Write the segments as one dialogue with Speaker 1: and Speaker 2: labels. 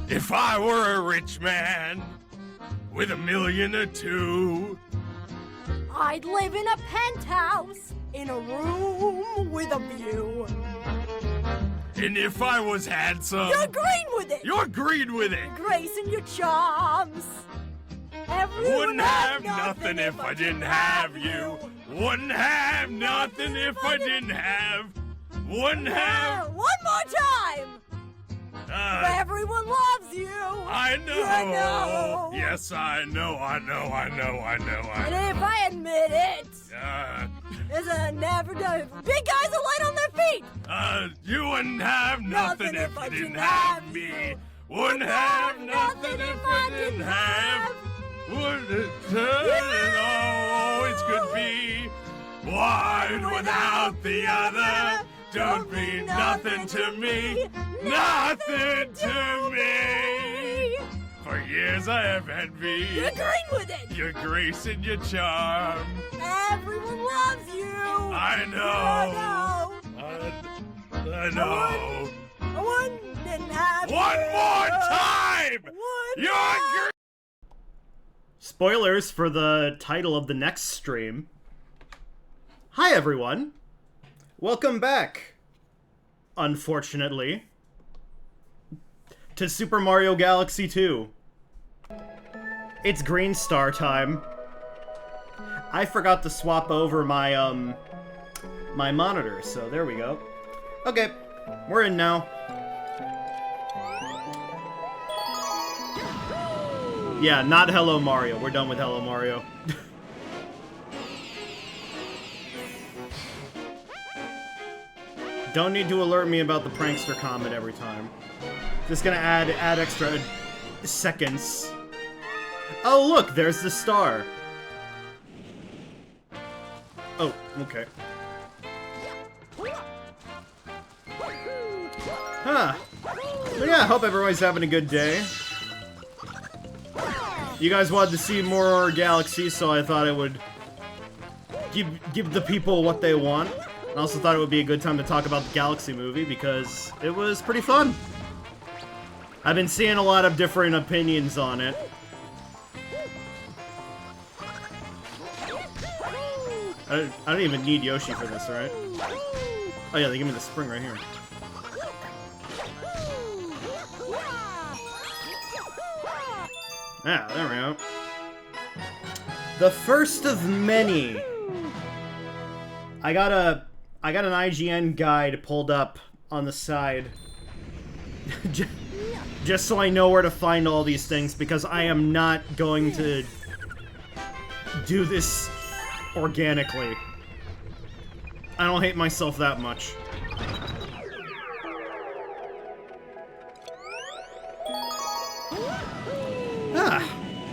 Speaker 1: If I were a rich man with $1 million or $2 million,
Speaker 2: I'd live in a penthouse in a room with a view.
Speaker 1: and if I was handsome,
Speaker 2: You're green with it.
Speaker 1: you're green with it.
Speaker 2: Grace and your charms. Everyone
Speaker 1: Wouldn't have nothing if I didn't have you. Wouldn't have nothing if I didn't have. Wouldn't have.
Speaker 2: One more time. Everyone loves you.
Speaker 1: I know.
Speaker 2: You know.
Speaker 1: Yes, I know.
Speaker 2: And if I admit it, it's a never done. Big guys are light on their feet.
Speaker 1: You wouldn't have nothing if I didn't have me. Wouldn't have nothing if I didn't have. Wouldn't always could be. One without the other don't mean nothing to me. Nothing to me. For years I have envied
Speaker 2: You're green with it.
Speaker 1: your grace and your charm.
Speaker 2: Everyone loves you.
Speaker 1: I know. I know.
Speaker 2: I wouldn't have
Speaker 1: One
Speaker 2: you.
Speaker 1: more time! You're
Speaker 3: Spoilers for the title of the next stream. Hi everyone. Welcome back, unfortunately, to Super Mario Galaxy 2. It's Green Star time. I forgot to swap over my, my monitor, so there we go. Okay, we're in now. Yeah, not Hello Mario. We're done with Hello Mario. Don't need to alert me about the prankster comment every time. Just gonna add extra seconds. Oh look, there's the star. Oh, okay. Huh. But yeah, I hope everybody's having a good day. You guys wanted to see more Galaxy, so I thought I would give the people what they want. I also thought it would be a good time to talk about the Galaxy movie because it was pretty fun. I've been seeing a lot of different opinions on it. I don't even need Yoshi for this, right? Oh yeah, they give me the spring right here. Yeah, there we go. The first of many. I got an IGN guide pulled up on the side. Just so I know where to find all these things, because I am not going to do this organically. I don't hate myself that much.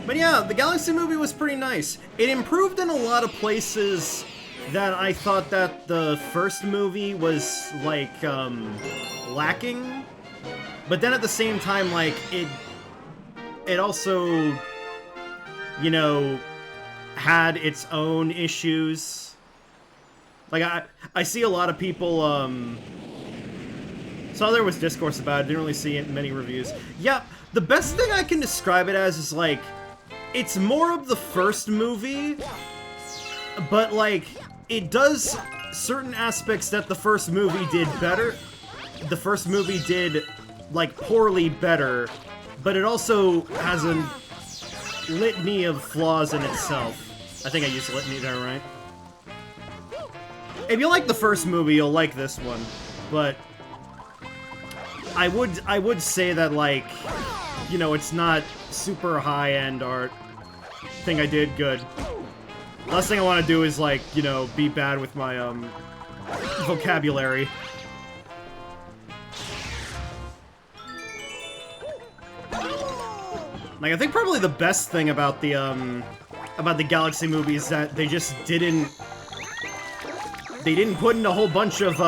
Speaker 3: But yeah, the Galaxy movie was pretty nice. It improved in a lot of places that I thought that the first movie was, like, lacking. But then at the same time, like, it also, you know, had its own issues. Like, I see a lot of people, saw there was discourse about it, didn't really see many reviews. Yeah, the best thing I can describe it as is, like, it's more of the first movie, but, like, it does certain aspects that the first movie did better. The first movie did, like, poorly better, but it also has a litany of flaws in itself. I think I used litany there, right? If you like the first movie, you'll like this one, but I would say that, like, you know, it's not super high-end art. I think I did good. Last thing I want to do is, like, you know, be bad with my, vocabulary. Like, I think probably the best thing about the Galaxy movie is that they just didn't... They didn't put in a whole bunch of,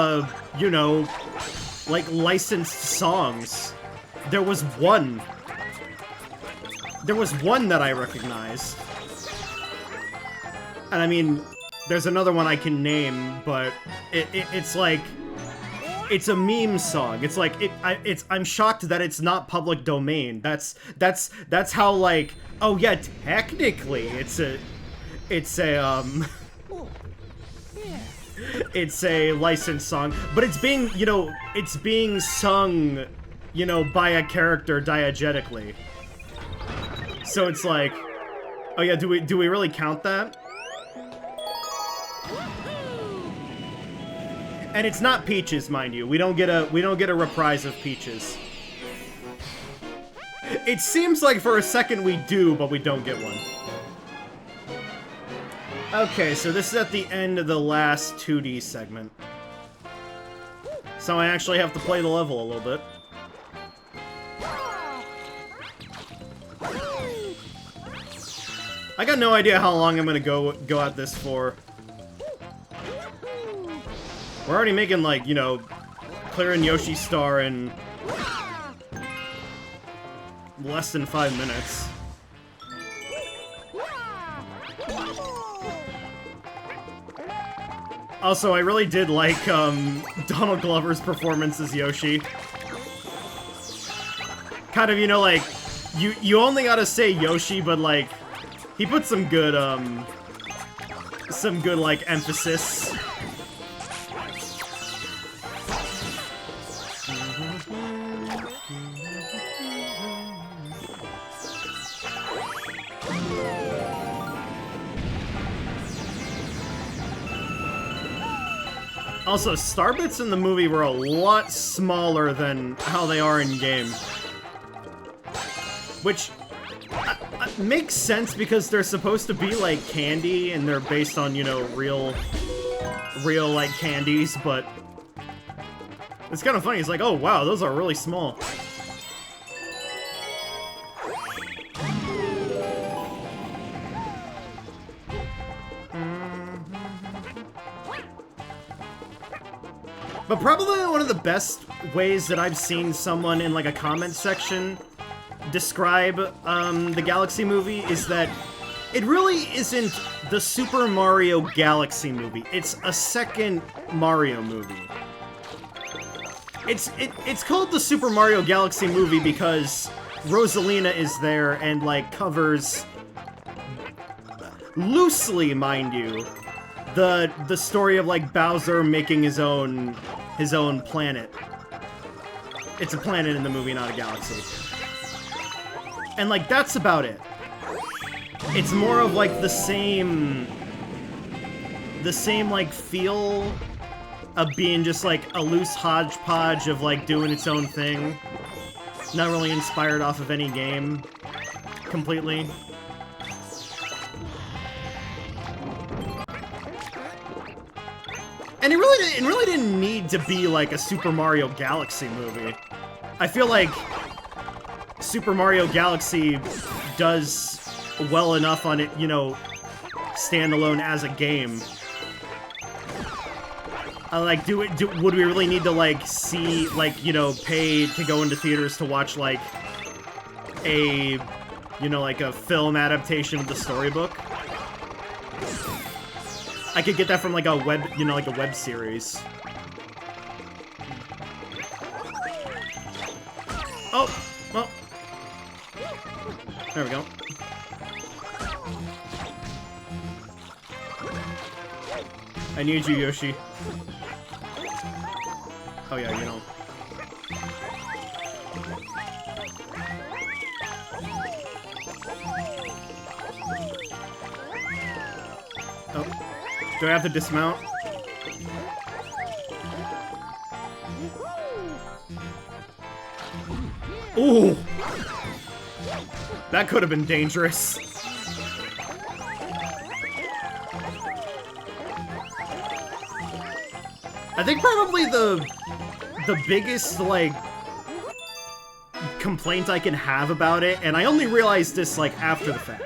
Speaker 3: you know, like, licensed songs. There was one. There was one that I recognized. And I mean, there's another one I can name, but it's like... it's a meme song. It's like I'm shocked that it's not public domain. That's how like, oh yeah, technically it's a it's a licensed song, but it's being, you know, it's being sung, you know, by a character diegetically. So it's like, oh yeah, do we really count that? And it's not Peaches, mind you. We don't get a reprise of Peaches. It seems like for a second we do, but we don't get one. Okay, so this is at the end of the last 2D segment. So I actually have to play the level a little bit. I got no idea how long I'm gonna go at this for. We're already making, like, you know, clearing Yoshi's Star in less than 5 minutes. Also, I really did like, Donald Glover's performance as Yoshi. Kind of, you know, like, you only gotta say Yoshi, but, like, he put some good, like, emphasis. Also, Starbits in the movie were a lot smaller than how they are in game. Which makes sense because they're supposed to be like candy and they're based on, you know, real like candies, but it's kind of funny. It's like, oh wow, those are really small. But probably one of the best ways that I've seen someone in, like, a comment section describe, the Galaxy movie is that it really isn't the Super Mario Galaxy movie. It's a second Mario movie. It's called the Super Mario Galaxy movie because Rosalina is there and, like, covers, loosely, mind you, the story of, like, Bowser making his own planet. It's a planet in the movie, not a galaxy. And, like, that's about it. It's more of, like, the same, like, feel of being just, like, a loose hodgepodge of, like, doing its own thing. Not really inspired off of any game completely. And it really didn't need to be like a Super Mario Galaxy movie. I feel like Super Mario Galaxy does well enough on it, you know, standalone as a game. Like, would we really need to, like, see, like, you know, pay to go into theaters to watch, like, a, you know, like a film adaptation of the storybook? I could get that from, like, a web, you know, like a web series. Oh! Well. There we go. I need you, Yoshi. Oh yeah, you know. Oh. Do I have to dismount? Ooh! That could have been dangerous. I think probably the biggest, like, complaint I can have about it, and I only realized this, like, after the fact,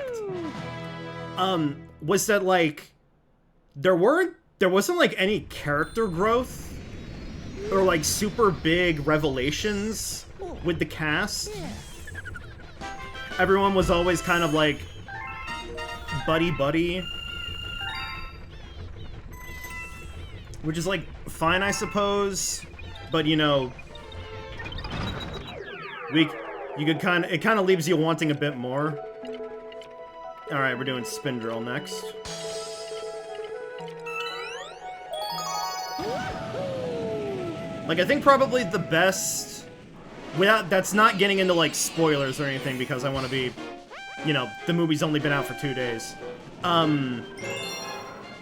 Speaker 3: was that, like, there wasn't, like, any character growth or, like, super big revelations with the cast. Everyone was always kind of, like, buddy-buddy. Which is, like, fine, I suppose. but you know, you could it kind of leaves you wanting a bit more. All right, we're doing spin drill next. Like, I think probably the best, that's not getting into, like, spoilers or anything, because I want to be, you know, the movie's only been out for 2 days.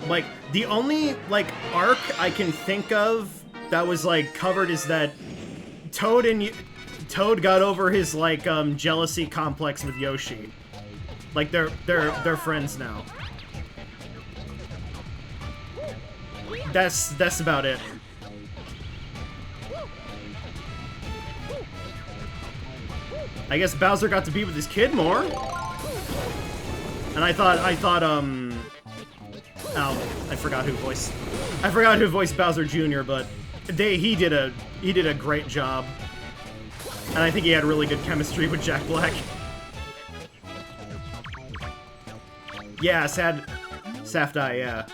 Speaker 3: Like, the only, like, arc I can think of that was, like, covered is that Toad got over his, like, jealousy complex with Yoshi. Like, they're friends now. That's about it. I guess Bowser got to be with his kid more. And I thought, oh, I forgot who voiced Bowser Jr., but he did a great job. And I think he had really good chemistry with Jack Black. Yeah, Safdie, yeah.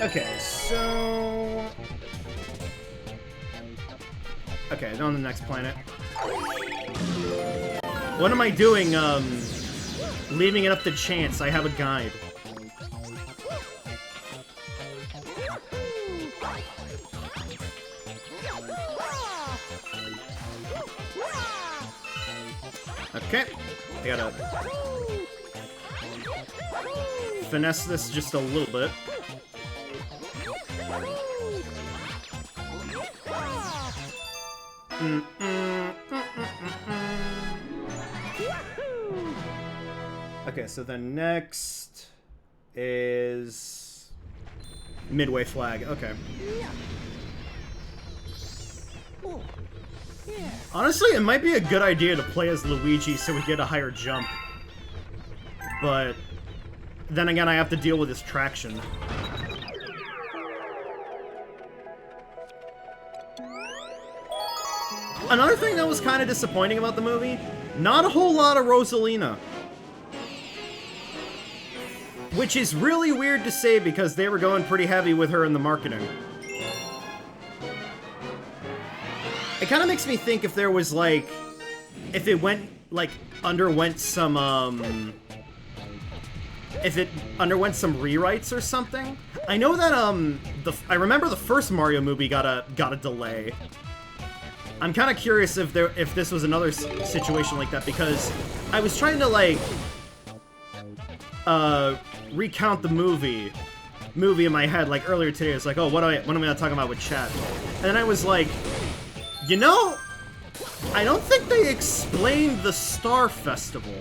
Speaker 3: Okay, so... Okay, on the next planet. What am I doing, leaving it up to chance? I have a guide. Okay, I gotta finesse this just a little bit. Okay, so then next is Midway Flag. Okay. Honestly, it might be a good idea to play as Luigi so we get a higher jump. But then again, I have to deal with his traction. Another thing that was kind of disappointing about the movie, not a whole lot of Rosalina. Which is really weird to say because they were going pretty heavy with her in the marketing. It kind of makes me think if there was, like, if it underwent some rewrites or something. I know that, I remember the first Mario movie got a delay. I'm kind of curious if this was another situation like that, because I was trying to, like, recount the movie in my head, like, earlier today. It's like, oh, what am I talking about with chat? And then I was like, you know, I don't think they explained the Star Festival.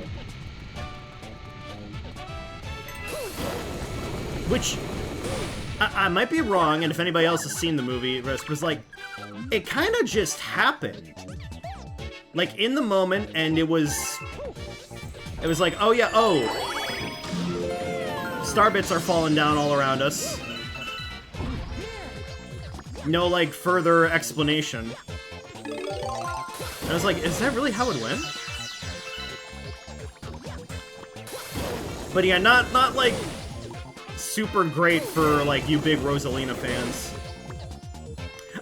Speaker 3: Which, I might be wrong, and if anybody else has seen the movie, it was like, it kind of just happened. Like, in the moment, and it was like, oh yeah, star bits are falling down all around us. No, like, further explanation. And I was like, is that really how it went? But yeah, not like, super great for, like, you big Rosalina fans.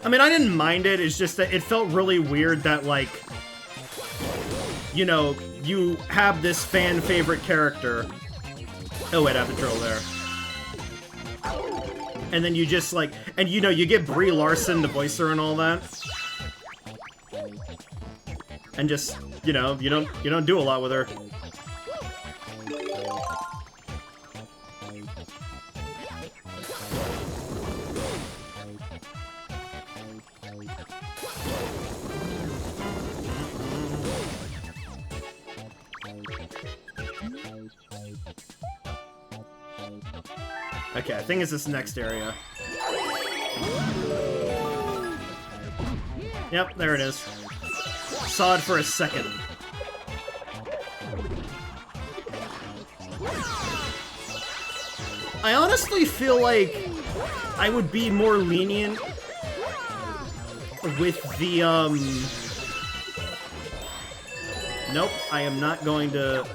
Speaker 3: I mean, I didn't mind it, it's just that it felt really weird that, like, you know, you have this fan-favorite character. Oh wait, I have a drill there. And then you just, like, and you know, you get Brie Larson to voice her and all that. And just, you know, you don't do a lot with her. Okay, I think it's this next area. Yep, there it is. Saw it for a second. I honestly feel like I would be more lenient with the, Nope, I am not going to...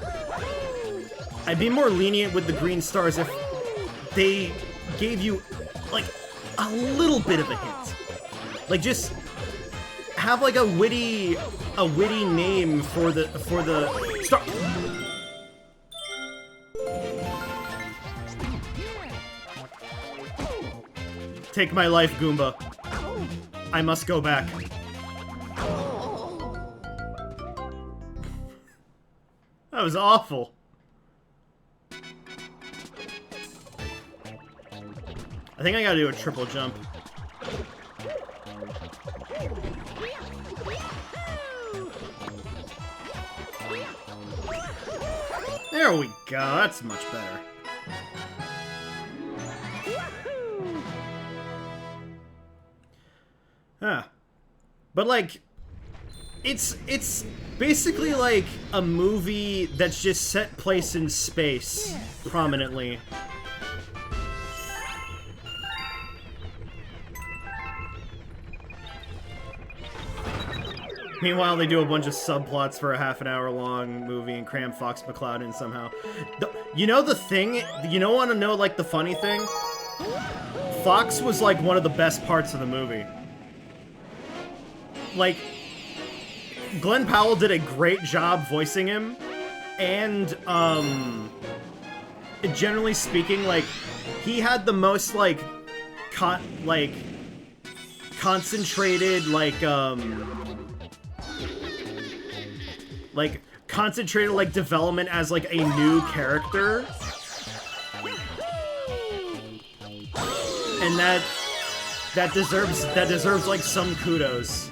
Speaker 3: I'd be more lenient with the green stars if they gave you, like, a little bit of a hint. Like, just have, like, a witty name for the Star... Take my life, Goomba. I must go back. That was awful. I think I gotta do a triple jump. There we go, that's much better. Huh. But, like, it's basically like a movie that's just set place in space prominently. Meanwhile, they do a bunch of subplots for a half-an-hour-long movie and cram Fox McCloud in somehow. You know the thing? You know, want to know, like, the funny thing? Fox was, like, one of the best parts of the movie. Like, Glenn Powell did a great job voicing him, and, generally speaking, like, he had the most, like, concentrated, concentrated development as, like, a new character. And that deserves, like, some kudos.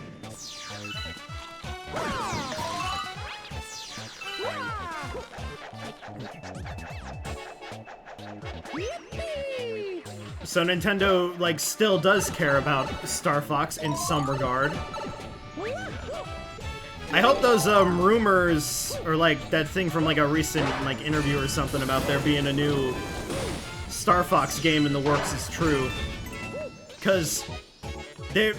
Speaker 3: So Nintendo, like, still does care about Star Fox in some regard. I hope those, rumors, or, like, that thing from, like, a recent, like, interview or something about there being a new Star Fox game in the works is true. Because we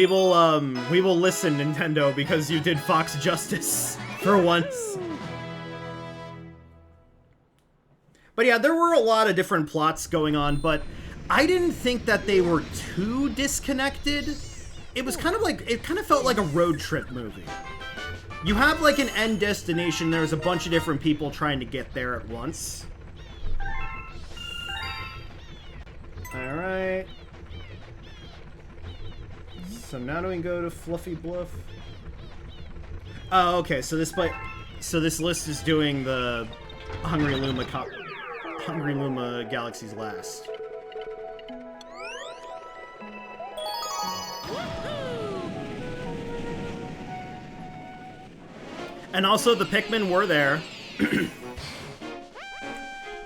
Speaker 3: will listen, Nintendo, because you did Fox justice for once. But yeah, there were a lot of different plots going on, but I didn't think that they were too disconnected. It was kind of like, it kind of felt like a road trip movie. You have, like, an end destination, there's a bunch of different people trying to get there at once. Alright. So now do we go to Fluffy Bluff? Oh, okay, so this list is doing the Hungry Luma Galaxy's Last. And also, the Pikmin were there.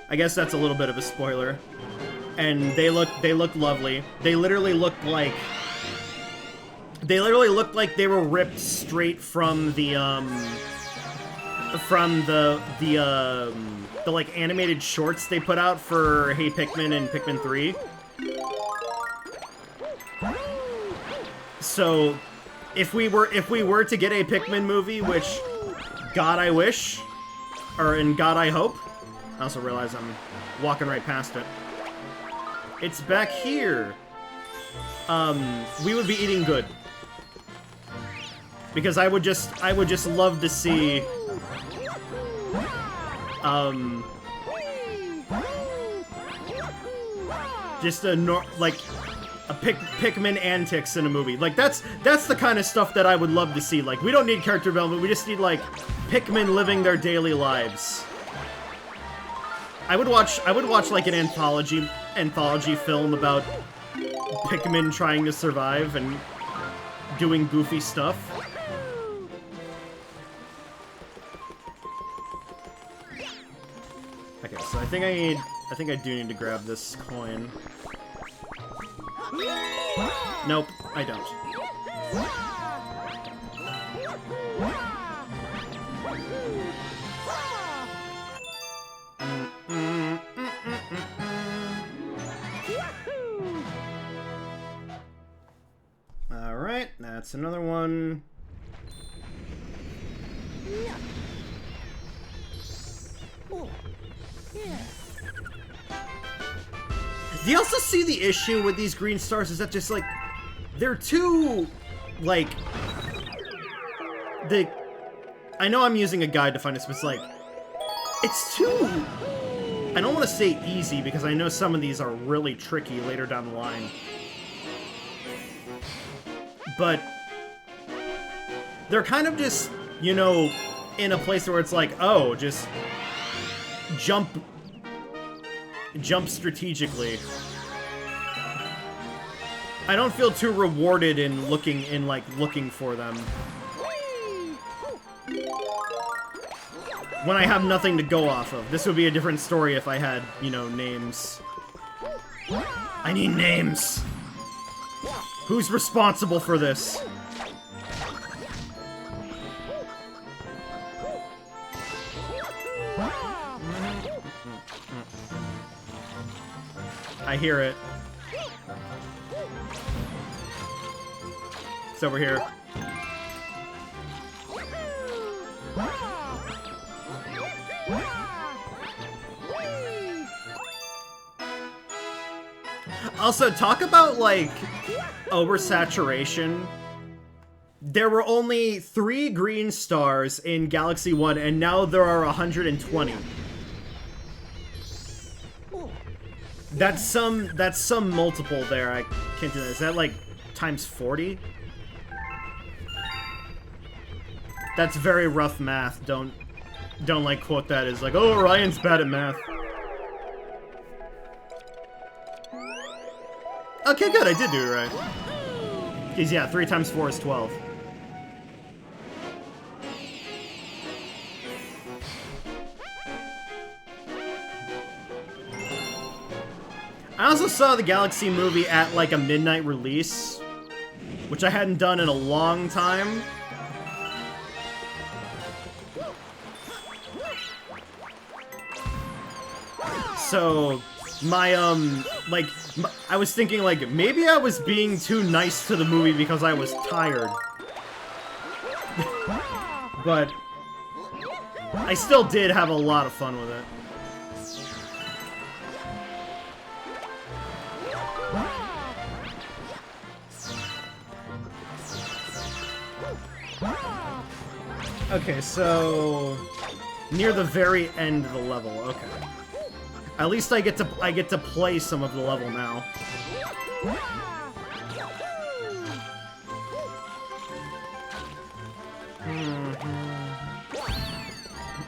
Speaker 3: I guess that's a little bit of a spoiler. And they look lovely. They literally looked like they were ripped straight from the like animated shorts they put out for Hey Pikmin and Pikmin 3. So if we were to get a Pikmin movie, which God I wish, or in God I hope. I also realize I'm walking right past it. It's back here. We would be eating good. Because I would just love to see just a Pikmin antics in a movie. Like, that's the kind of stuff that I would love to see. Like, we don't need character development, we just need, like, Pikmin living their daily lives. I would watch like an anthology film about Pikmin trying to survive and doing goofy stuff. Okay, so I think I do need to grab this coin. Nope, I don't. Alright, that's another one. Do you also see the issue with these green stars is that just, like, they're too, like, I know I'm using a guide to find this, but it's like, it's too, I don't want to say easy, because I know some of these are really tricky later down the line. But they're kind of just, you know, in a place where it's like, oh, just jump strategically. I don't feel too rewarded in looking for them. When I have nothing to go off of. This would be a different story if I had, you know, names. I need names! Who's responsible for this? I hear it. It's over here. Also, talk about, like, oversaturation. There were only 3 green stars in Galaxy 1, and now there are 120. That's some multiple there. I can't do that. Is that, like, times 40? That's very rough math. Don't like quote that as like, oh, Orion's bad at math. Okay, good, I did do it right. Because, yeah, 3 times 4 is 12. I also saw the Galaxy movie at, like, a midnight release, which I hadn't done in a long time. So, I was thinking, like, maybe I was being too nice to the movie because I was tired. But I still did have a lot of fun with it. Okay, so near the very end of the level. Okay. At least I get to play some of the level now.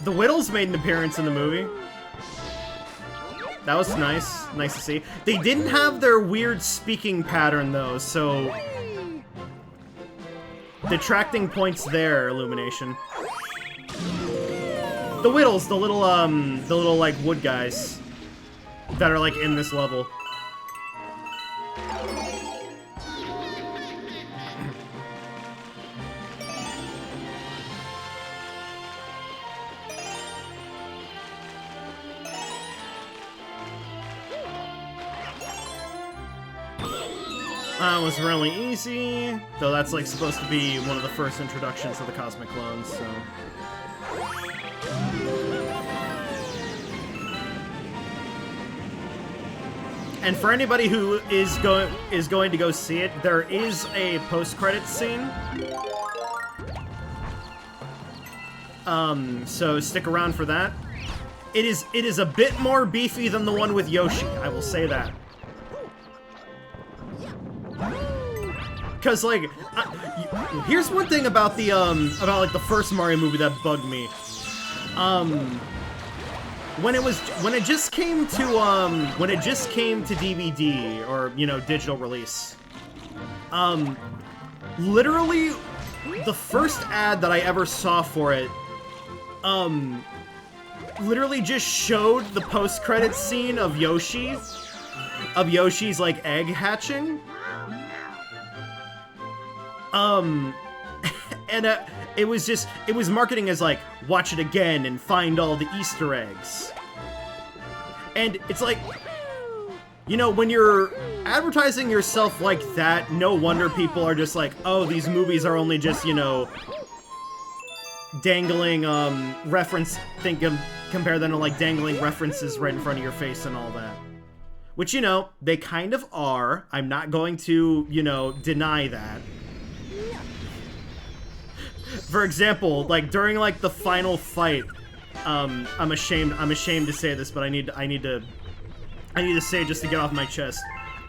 Speaker 3: The Whittles made an appearance in the movie. That was nice. Nice to see. They didn't have their weird speaking pattern though, so detracting points there, Illumination. The Whittles, the little like wood guys that are like in this level. That was really easy, though that's like supposed to be one of the first introductions to the Cosmic Clones, so. And for anybody who is going to go see it, there is a post-credits scene. So stick around for that. It is a bit more beefy than the one with Yoshi, I will say that. Cause like, here's one thing about the like the first Mario movie that bugged me. When it just came to DVD or, you know, digital release, literally the first ad that I ever saw for it, literally just showed the post-credits scene of Yoshi's like egg hatching. And it was marketing as like, watch it again and find all the Easter eggs. And it's like, you know, when you're advertising yourself like that, no wonder people are just like, oh, these movies are only just, you know, dangling, compare them to like dangling references right in front of your face and all that. Which, you know, they kind of are. I'm not going to, you know, deny that. For example, like, during, like, the final fight, I'm ashamed to say this, but I need to say it just to get off my chest.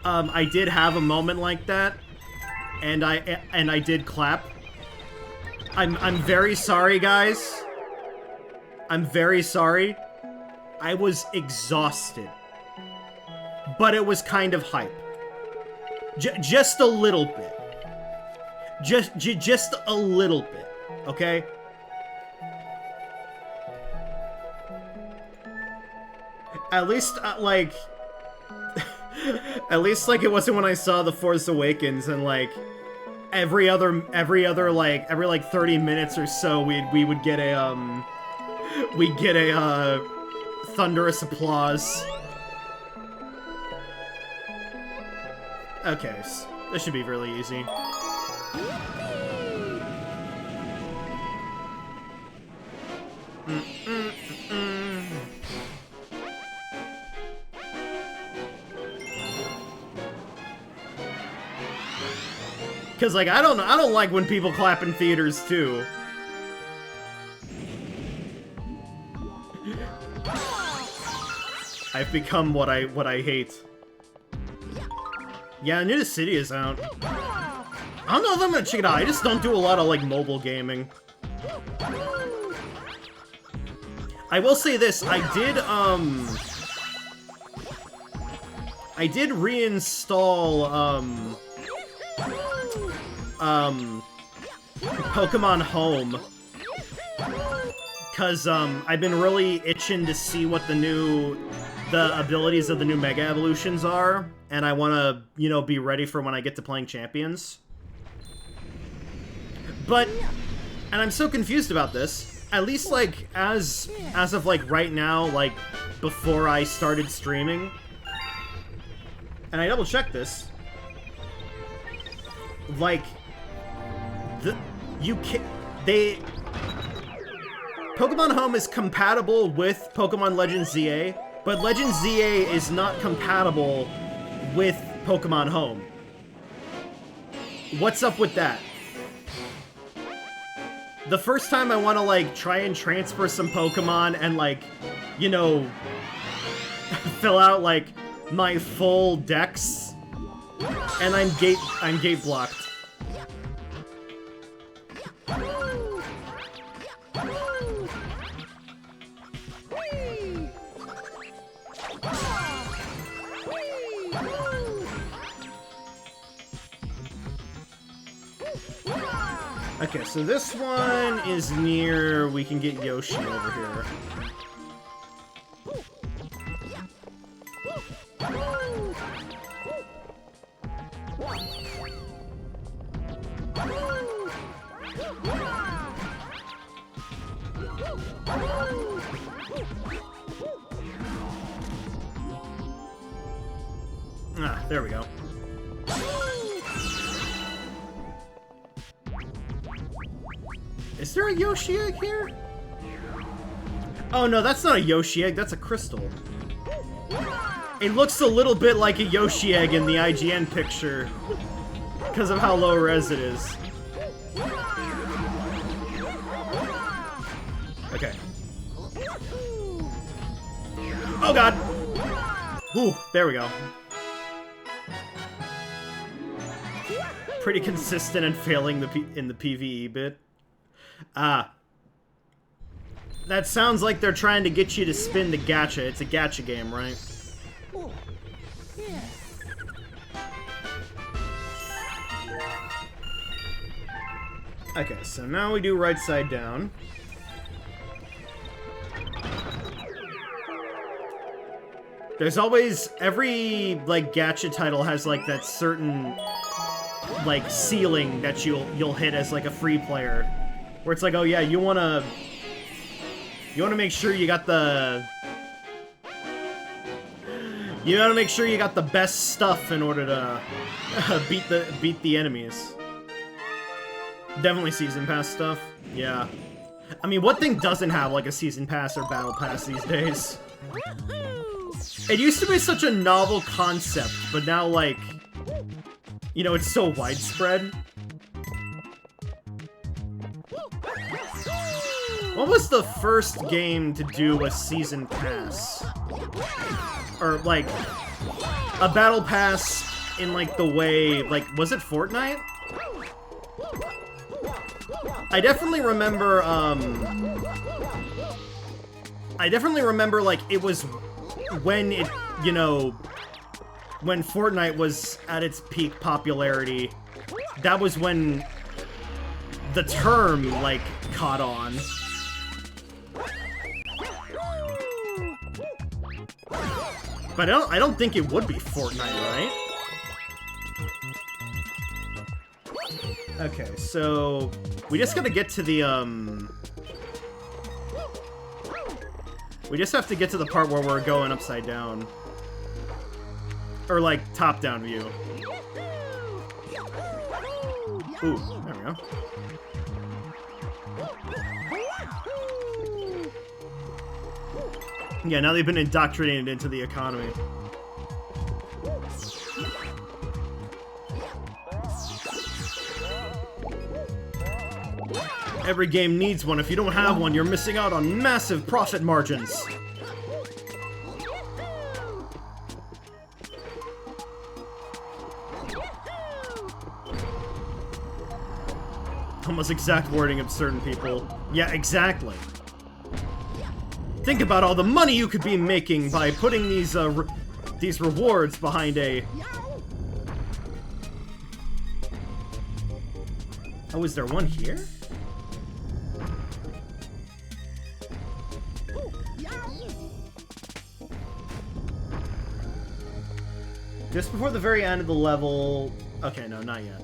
Speaker 3: I did have a moment like that, and I did clap. I'm very sorry, guys. I'm very sorry. I was exhausted. But it was kind of hype. Just a little bit. Just a little bit, okay? At least, like... At least, like, it wasn't when I saw The Force Awakens and, like, every 30 minutes or so, we would get a, thunderous applause. Okay, this should be really easy. Cause like I don't like when people clap in theaters too. I've become what I hate. Yeah, New City is out. I don't know if I'm gonna check it out. I just don't do a lot of like mobile gaming. I will say this, I did reinstall Pokemon Home, cause I've been really itching to see what the abilities of the new Mega Evolutions are, and I wanna, you know, be ready for when I get to playing Champions. But, and I'm so confused about this, at least like as of like right now, like before I started streaming, and I double checked this, like Pokemon Home is compatible with Pokemon Legends ZA, but Legends ZA is not compatible with Pokemon Home. What's up with that? The first time I want to, like, try and transfer some Pokemon and, like, you know, fill out, like, my full dex, and I'm gate blocked. Okay, so this one is near, we can get Yoshi over here. Ah, there we go. Is there a Yoshi egg here? Oh no, that's not a Yoshi egg, that's a crystal. It looks a little bit like a Yoshi egg in the IGN picture, because of how low res it is. Okay. Oh god! Ooh, there we go. Pretty consistent and failing in the PvE bit. Ah. That sounds like they're trying to get you to spin the gacha. It's a gacha game, right? Okay, so now we do right side down. There's always, every, like, gacha title has, like, that certain, like, ceiling that you'll hit as, like, a free player. Where it's like, oh yeah, you wanna make sure you got the... You gotta make sure you got the best stuff in order to beat the enemies. Definitely Season Pass stuff. Yeah. I mean, what thing doesn't have, like, a Season Pass or Battle Pass these days? It used to be such a novel concept, but now, like, you know, it's so widespread. What was the first game to do a season pass? Or, like, a battle pass in, like, the way, like, was it Fortnite? I definitely remember, like, it was when it, you know, when Fortnite was at its peak popularity. That was when the term, like, caught on. But I don't think it would be Fortnite, right? Okay, so we just gotta get to the, we just have to get to the part where we're going upside down. Or, like, top-down view. Ooh, there we go. Yeah, now they've been indoctrinated into the economy. Every game needs one. If you don't have one, you're missing out on massive profit margins. Almost exact wording of certain people. Yeah, exactly. Think about all the money you could be making by putting these rewards behind a... Oh, is there one here? Just before the very end of the level... Okay, no, not yet.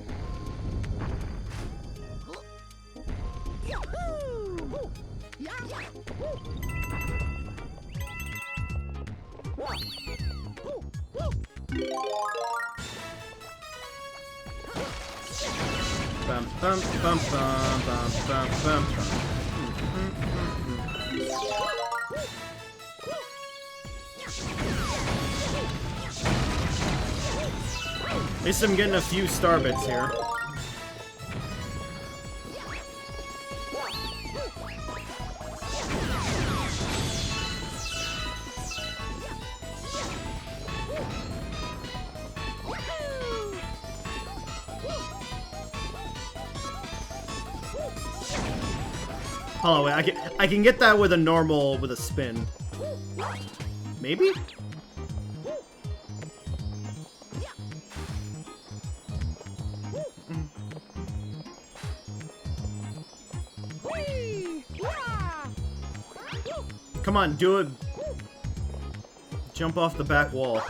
Speaker 3: Bum, bum, bum, bum, bum, bum, bum, bum. At least I'm getting a few star bits here. Oh wait, I can get that with a normal, with a spin. Maybe? Come on, do it. Jump off the back wall.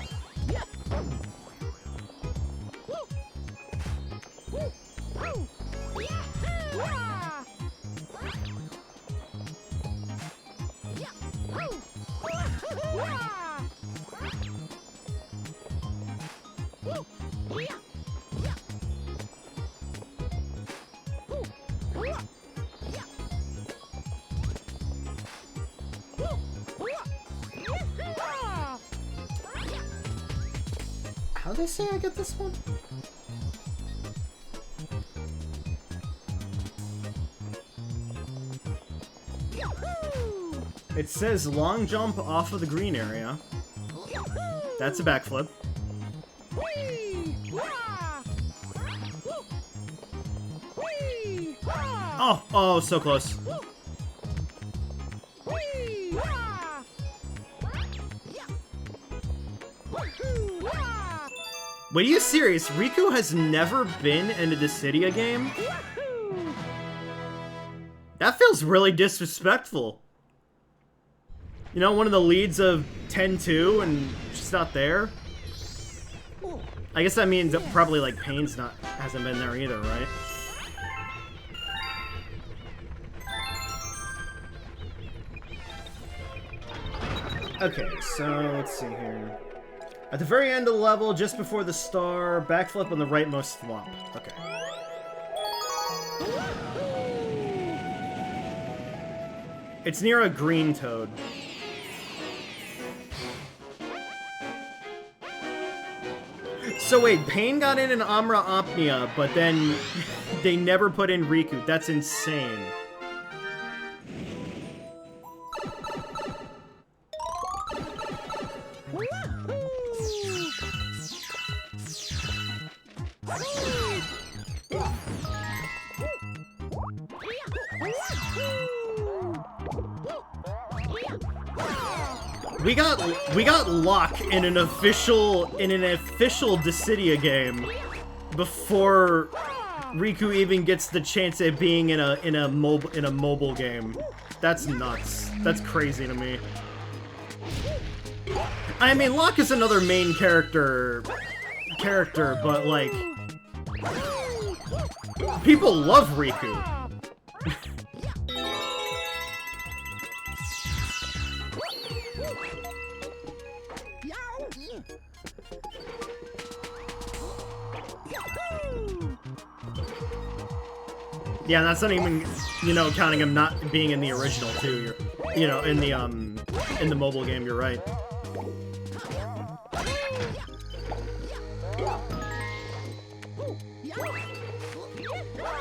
Speaker 3: How'd they say I get this one? It says long jump off of the green area. That's a backflip. Oh, oh, so close. Wait, are you serious? Riku has never been in a Dissidia game? That feels really disrespectful. You know, one of the leads of 10-2 and she's not there? I guess that means that probably, like, Pain's hasn't been there either, right? Okay, so let's see here. At the very end of the level, just before the star, backflip on the rightmost flop. Okay. It's near a green toad. So wait, Pain got in Amra Opnia, but then they never put in Riku. That's insane. We got Locke in an official Dissidia game before Riku even gets the chance at being in a mobile game. That's nuts. That's crazy to me. I mean, Locke is another main character, but like people love Riku. Yeah, that's not even, you know, counting him not being in the original too. You know, in the mobile game. You're right.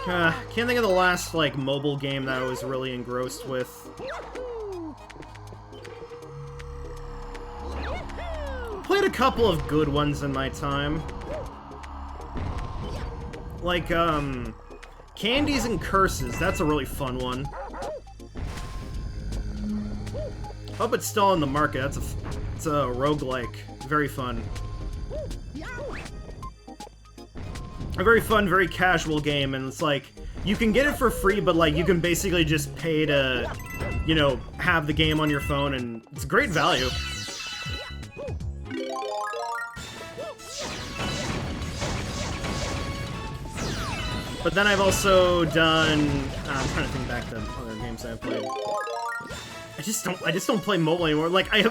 Speaker 3: Can't think of the last like mobile game that I was really engrossed with. Played a couple of good ones in my time. Like, Candies and Curses, that's a really fun one. Hope it's still on the market, it's a roguelike. Very fun. A very fun, very casual game, and it's like, you can get it for free, but like, you can basically just pay to, you know, have the game on your phone, and it's a great value. But then I've also done, I'm trying to think back to other games I've played. I just don't play mobile anymore. Like, I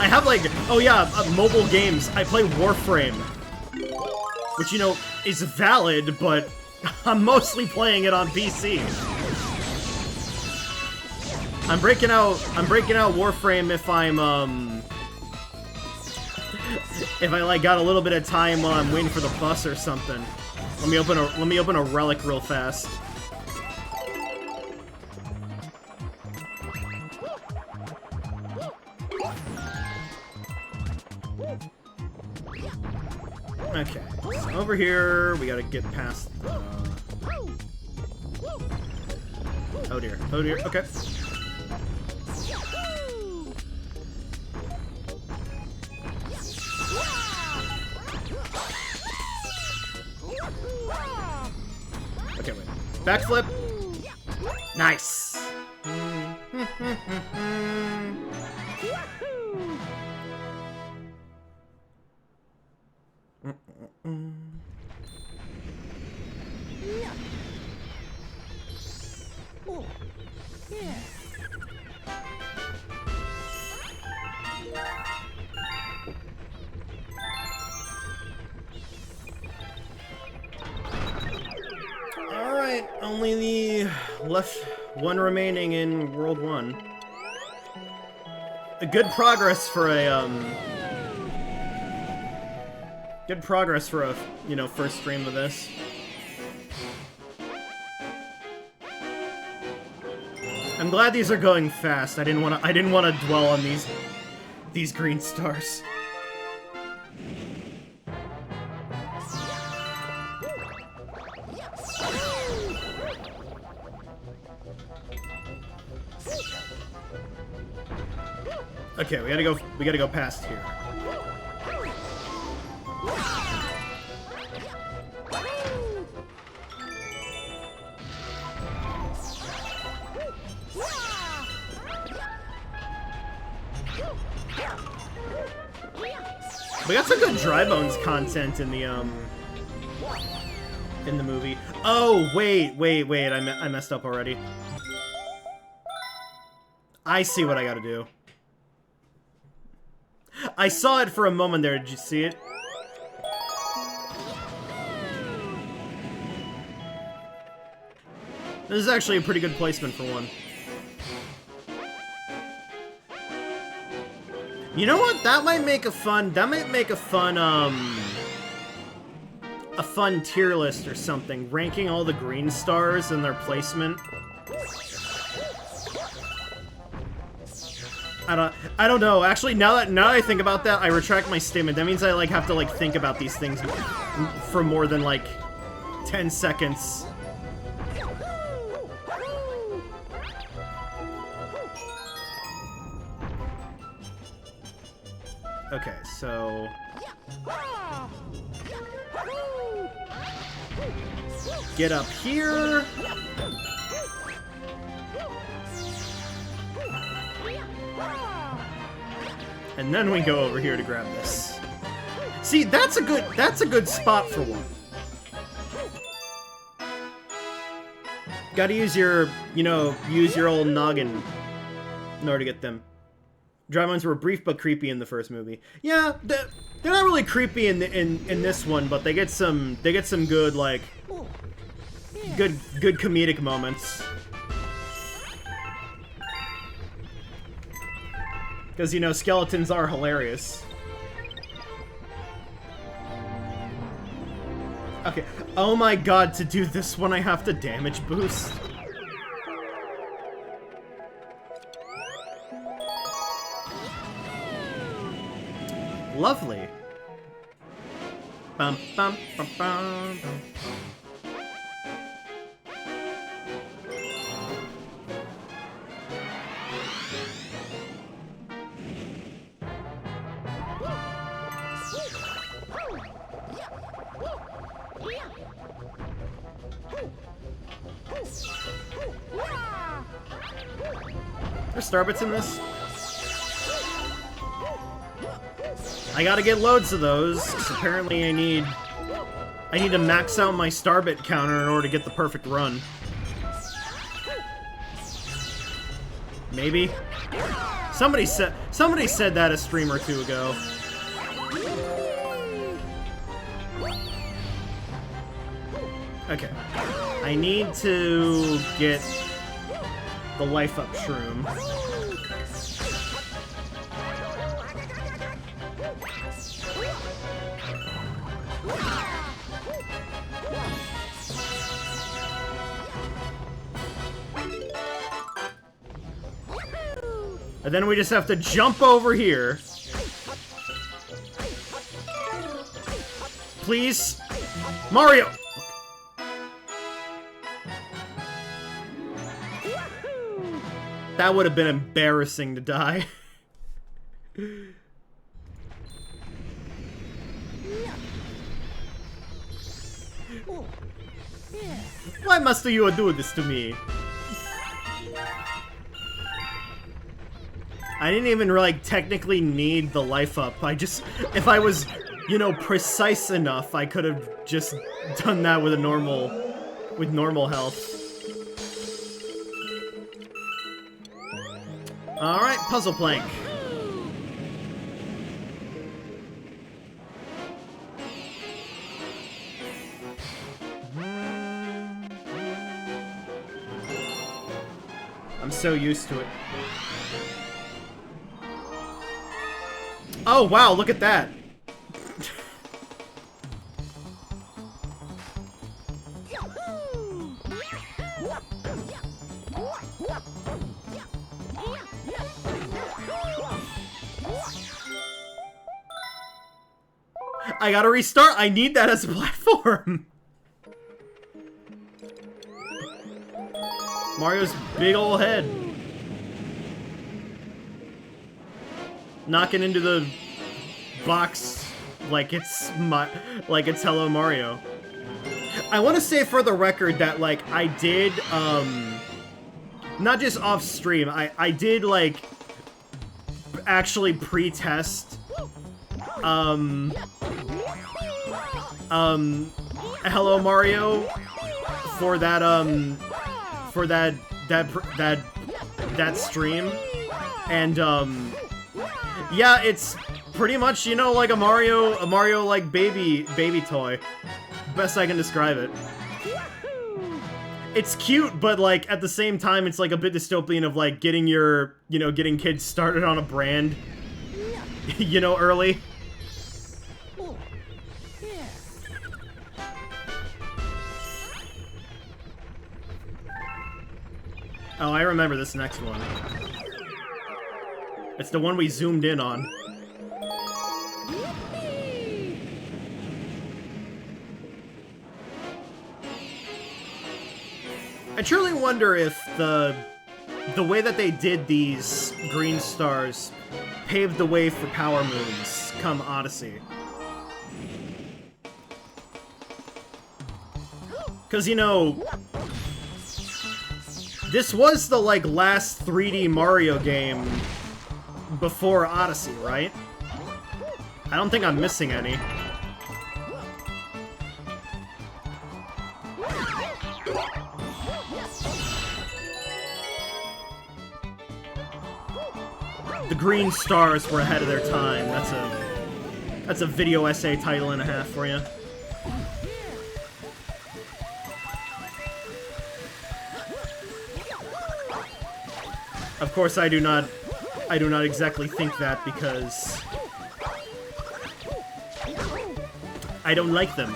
Speaker 3: have like, oh yeah, mobile games. I play Warframe, which, you know, is valid, but I'm mostly playing it on PC. I'm breaking out Warframe if I like got a little bit of time while I'm waiting for the bus or something. Let me open a relic real fast. Okay, so over here we gotta get past the... Oh dear, okay. Okay, wait. Backflip! Nice! Alright, only the left one remaining in World 1. A good progress for a, good progress for a, you know, first stream of this. I'm glad these are going fast. I didn't want to dwell on these green stars. Okay, we gotta go past here. We got some good Dry Bones content in the movie. Oh, wait, I messed up already. I see what I gotta do. I saw it for a moment there, did you see it? This is actually a pretty good placement for one. You know what? That might make a fun, a fun tier list or something, ranking all the green stars and their placement. I don't know. Actually, now that I think about that, I retract my statement. That means I like have to like think about these things for more than like 10 seconds. Okay, so get up here. And then we go over here to grab this. See, that's a good spot for one. Gotta use your, use your old noggin in order to get them. Dry ones were brief but creepy in the first movie. Yeah, they're not really creepy in this one, but they get some good like good comedic moments. Because, skeletons are hilarious. Okay. Oh my god, to do this one I have to damage boost. Lovely. Bum, bum, bum, bum, bum. There's starbits in this. I gotta get loads of those, because apparently I need to max out my starbit counter in order to get the perfect run. Maybe? Somebody said that a stream or two ago. Okay. I need to get the life up shroom. And then we just have to jump over here. Please? Mario! That would have been embarrassing to die. Why must you do this to me? I didn't even, like, technically need the life up. If I was, precise enough, I could have just done that with normal health. Alright, puzzle plank. I'm so used to it. Oh, wow, look at that. I gotta restart. I need that as a platform. Mario's big ol' head. Knocking into the box like it's Hello Mario. I want to say for the record that, like, I did, not just off stream, I did, like, actually pre-test, Hello Mario for that stream, and, yeah, it's pretty much, like a Mario, like, baby toy. Best I can describe it. It's cute, but, like, at the same time, it's, like, a bit dystopian of, like, getting getting kids started on a brand, early. Oh, I remember this next one. It's the one we zoomed in on. I truly wonder if the way that they did these green stars paved the way for power moons come Odyssey. Because, you know, this was the, like, last 3D Mario game before Odyssey, right? I don't think I'm missing any. The green stars were ahead of their time. That's a video essay title and a half for you. Of course, I do not exactly think that because I don't like them.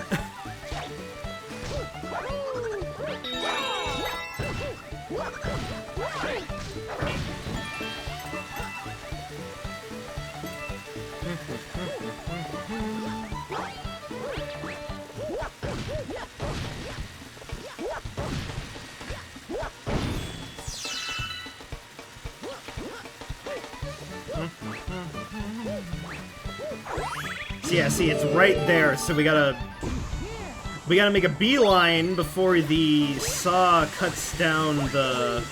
Speaker 3: Yeah, see, it's right there, so we gotta make a beeline before the saw cuts down the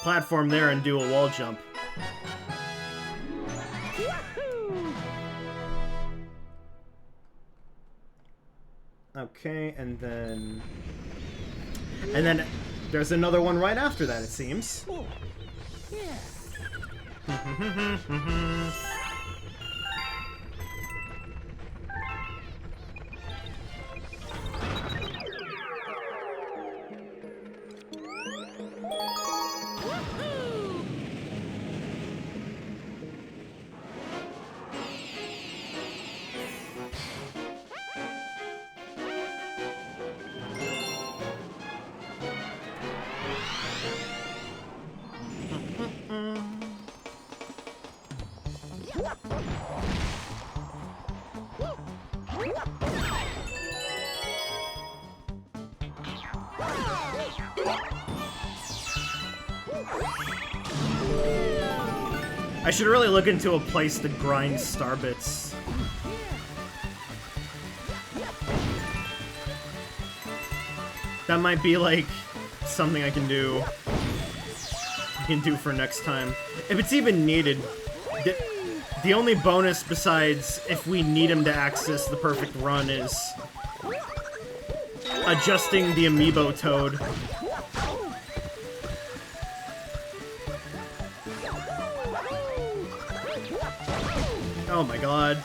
Speaker 3: platform there and do a wall jump. Okay, and then there's another one right after that, it seems. I should really look into a place to grind star bits. That might be like something I can do for next time. If it's even needed. The only bonus besides if we need him to access the perfect run is adjusting the amiibo toad. Oh my god.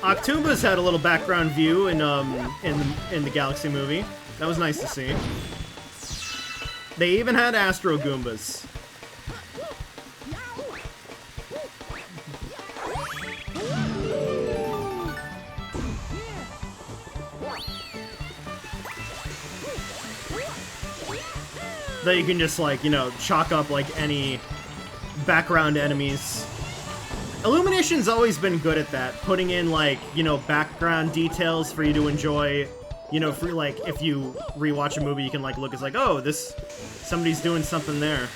Speaker 3: Octumba's had a little background view in the Galaxy movie. That was nice to see. They even had Astro Goombas. That you can just, like, you know, chalk up, like, any background enemies. Illumination's always been good at that, putting in, like, you know, background details for you to enjoy. You know, for, like, if you rewatch a movie, you can, like, look, it's like, oh, somebody's doing something there.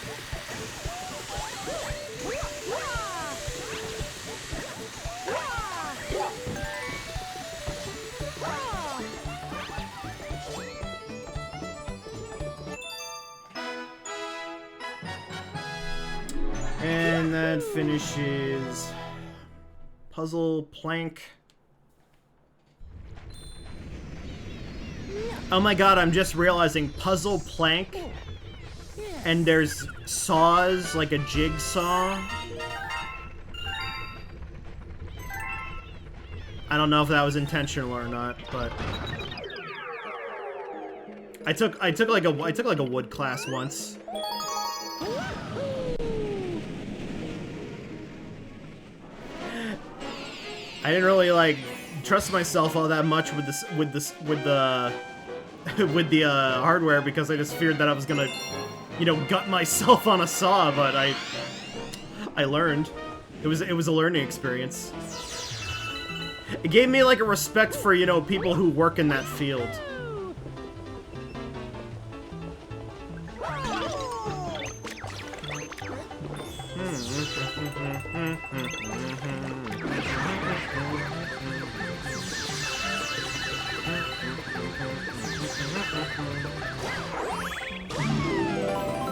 Speaker 3: And that finishes Puzzle Plank. Oh my god, I'm just realizing Puzzle Plank, and there's saws, like a jigsaw. I don't know if that was intentional or not, but I took like a wood class once. I didn't really, like, trust myself all that much with the hardware because I just feared that I was gonna, you know, gut myself on a saw, but I learned. It was a learning experience. It gave me, like, a respect for, you know, people who work in that field.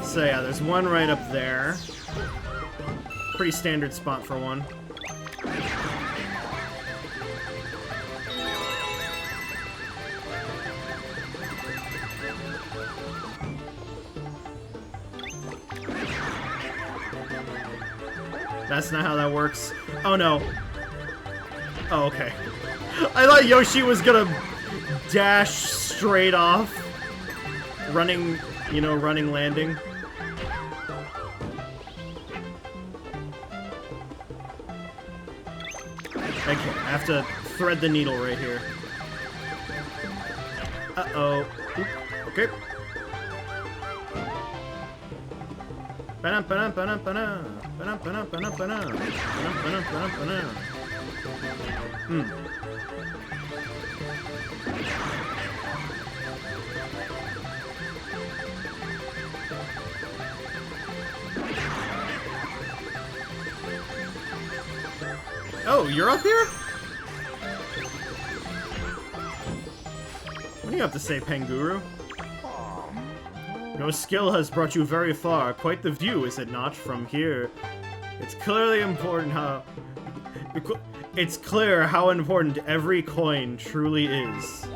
Speaker 3: So yeah, there's one right up there. Pretty standard spot for one. That's not how that works. Oh no. Oh, okay. I thought Yoshi was gonna dash straight off. Running, you know, running landing. Okay, I have to thread the needle right here. Uh-oh. Oop, okay. Oh, you're up here? What do you have to say, Panguru? Your skill has brought you very far. Quite the view, is it not, from here? It's clearly important how... It's clear how important every coin truly is.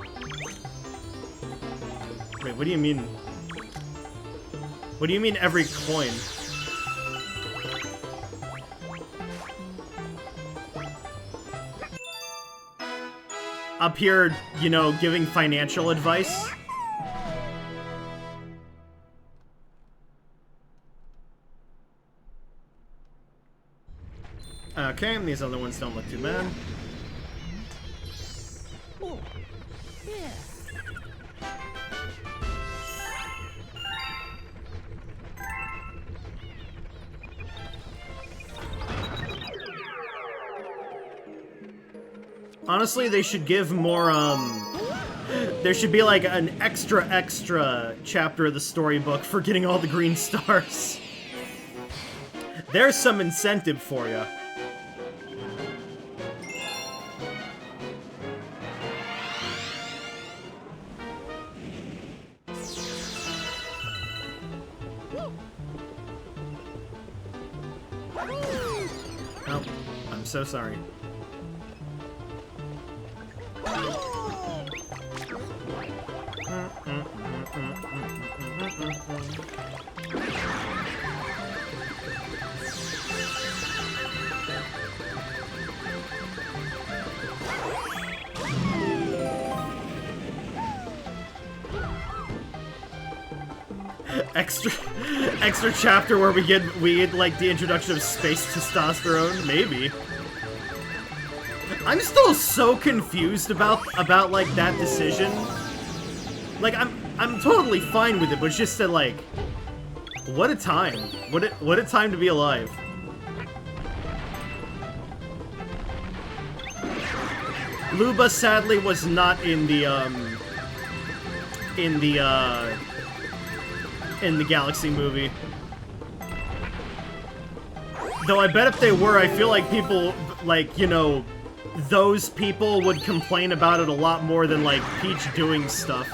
Speaker 3: Wait, what do you mean? What do you mean every coin? Up here, you know, giving financial advice? Okay, and these other ones don't look too bad.
Speaker 2: Oh, yeah.
Speaker 3: Honestly, they should give more, there should be like an extra chapter of the storybook for getting all the green stars. There's some incentive for you. Oh, I'm so sorry. Extra chapter where we get like the introduction of space testosterone, maybe. I'm still so confused about like that decision. Like I'm totally fine with it, but it's just that, like, what a time. What a time to be alive. Luba sadly was not in the Galaxy movie. Though I bet if they were, I feel like people, like, you know, those people would complain about it a lot more than, like, Peach doing stuff.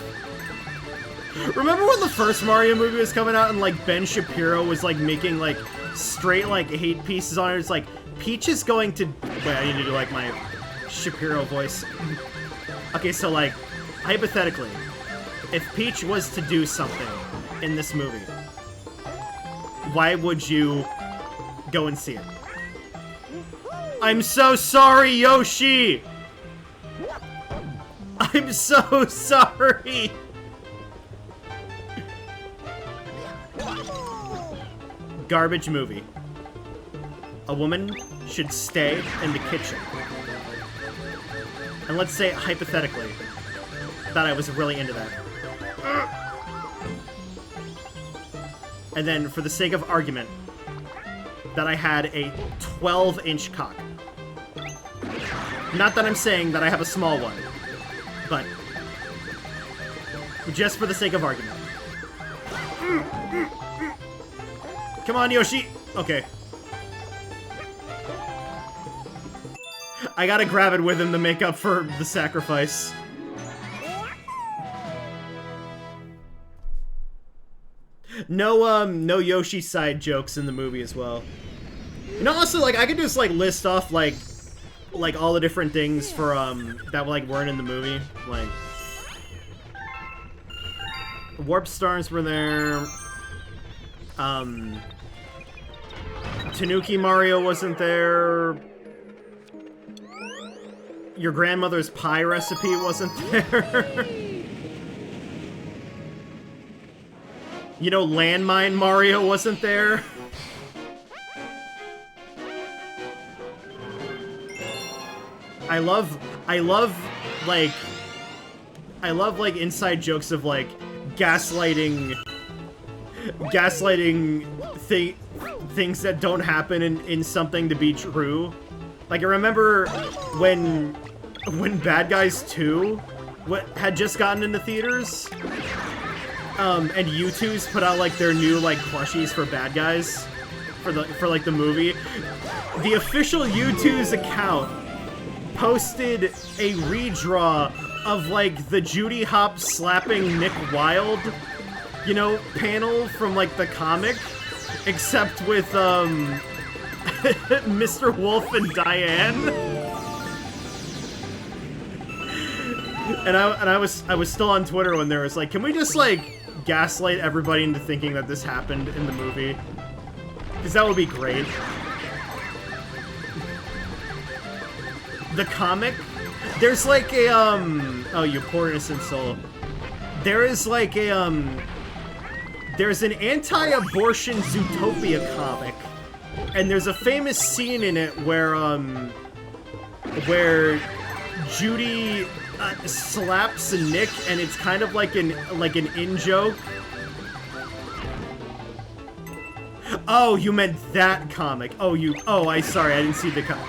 Speaker 3: Remember when the first Mario movie was coming out and, like, Ben Shapiro was, like, making, like, straight, like, hate pieces on it? It's like, Peach is going to... Wait, I need to do, like, my Shapiro voice. Okay, so, like, hypothetically, if Peach was to do something in this movie, why would you go and see it? I'm so sorry, Yoshi! I'm so sorry! Garbage movie. A woman should stay in the kitchen. And let's say, hypothetically, that I was really into that. And then, for the sake of argument, that I had a 12-inch cock. Not that I'm saying that I have a small one, but just for the sake of argument. Come on, Yoshi! Okay. I gotta grab it with him to make up for the sacrifice. No Yoshi side jokes in the movie as well. You know, also, like, I could just, like, list off, like all the different things for, that, like, weren't in the movie. Like, Warp Stars were there. Tanuki Mario wasn't there. Your grandmother's pie recipe wasn't there. You know, Landmine Mario wasn't there. I love, like, inside jokes of, like, gaslighting things that don't happen in something to be true. Like, I remember when Bad Guys 2 had just gotten into theaters, and U2's put out, like, their new, like, plushies for Bad Guys for the movie. The official U2's account posted a redraw of, like, the Judy Hop slapping Nick Wilde, you know, panel from, like, the comic, except with, Mr. Wolf and Diane. And I was still on Twitter when there was, like, can we just, like, gaslight everybody into thinking that this happened in the movie? Because that would be great. The comic, there's like a, oh, you poor innocent soul. There is like a, there's an anti-abortion Zootopia comic, and there's a famous scene in it where Judy slaps Nick, and it's kind of like an in-joke. Oh, you meant that comic. Oh, sorry, I didn't see the can't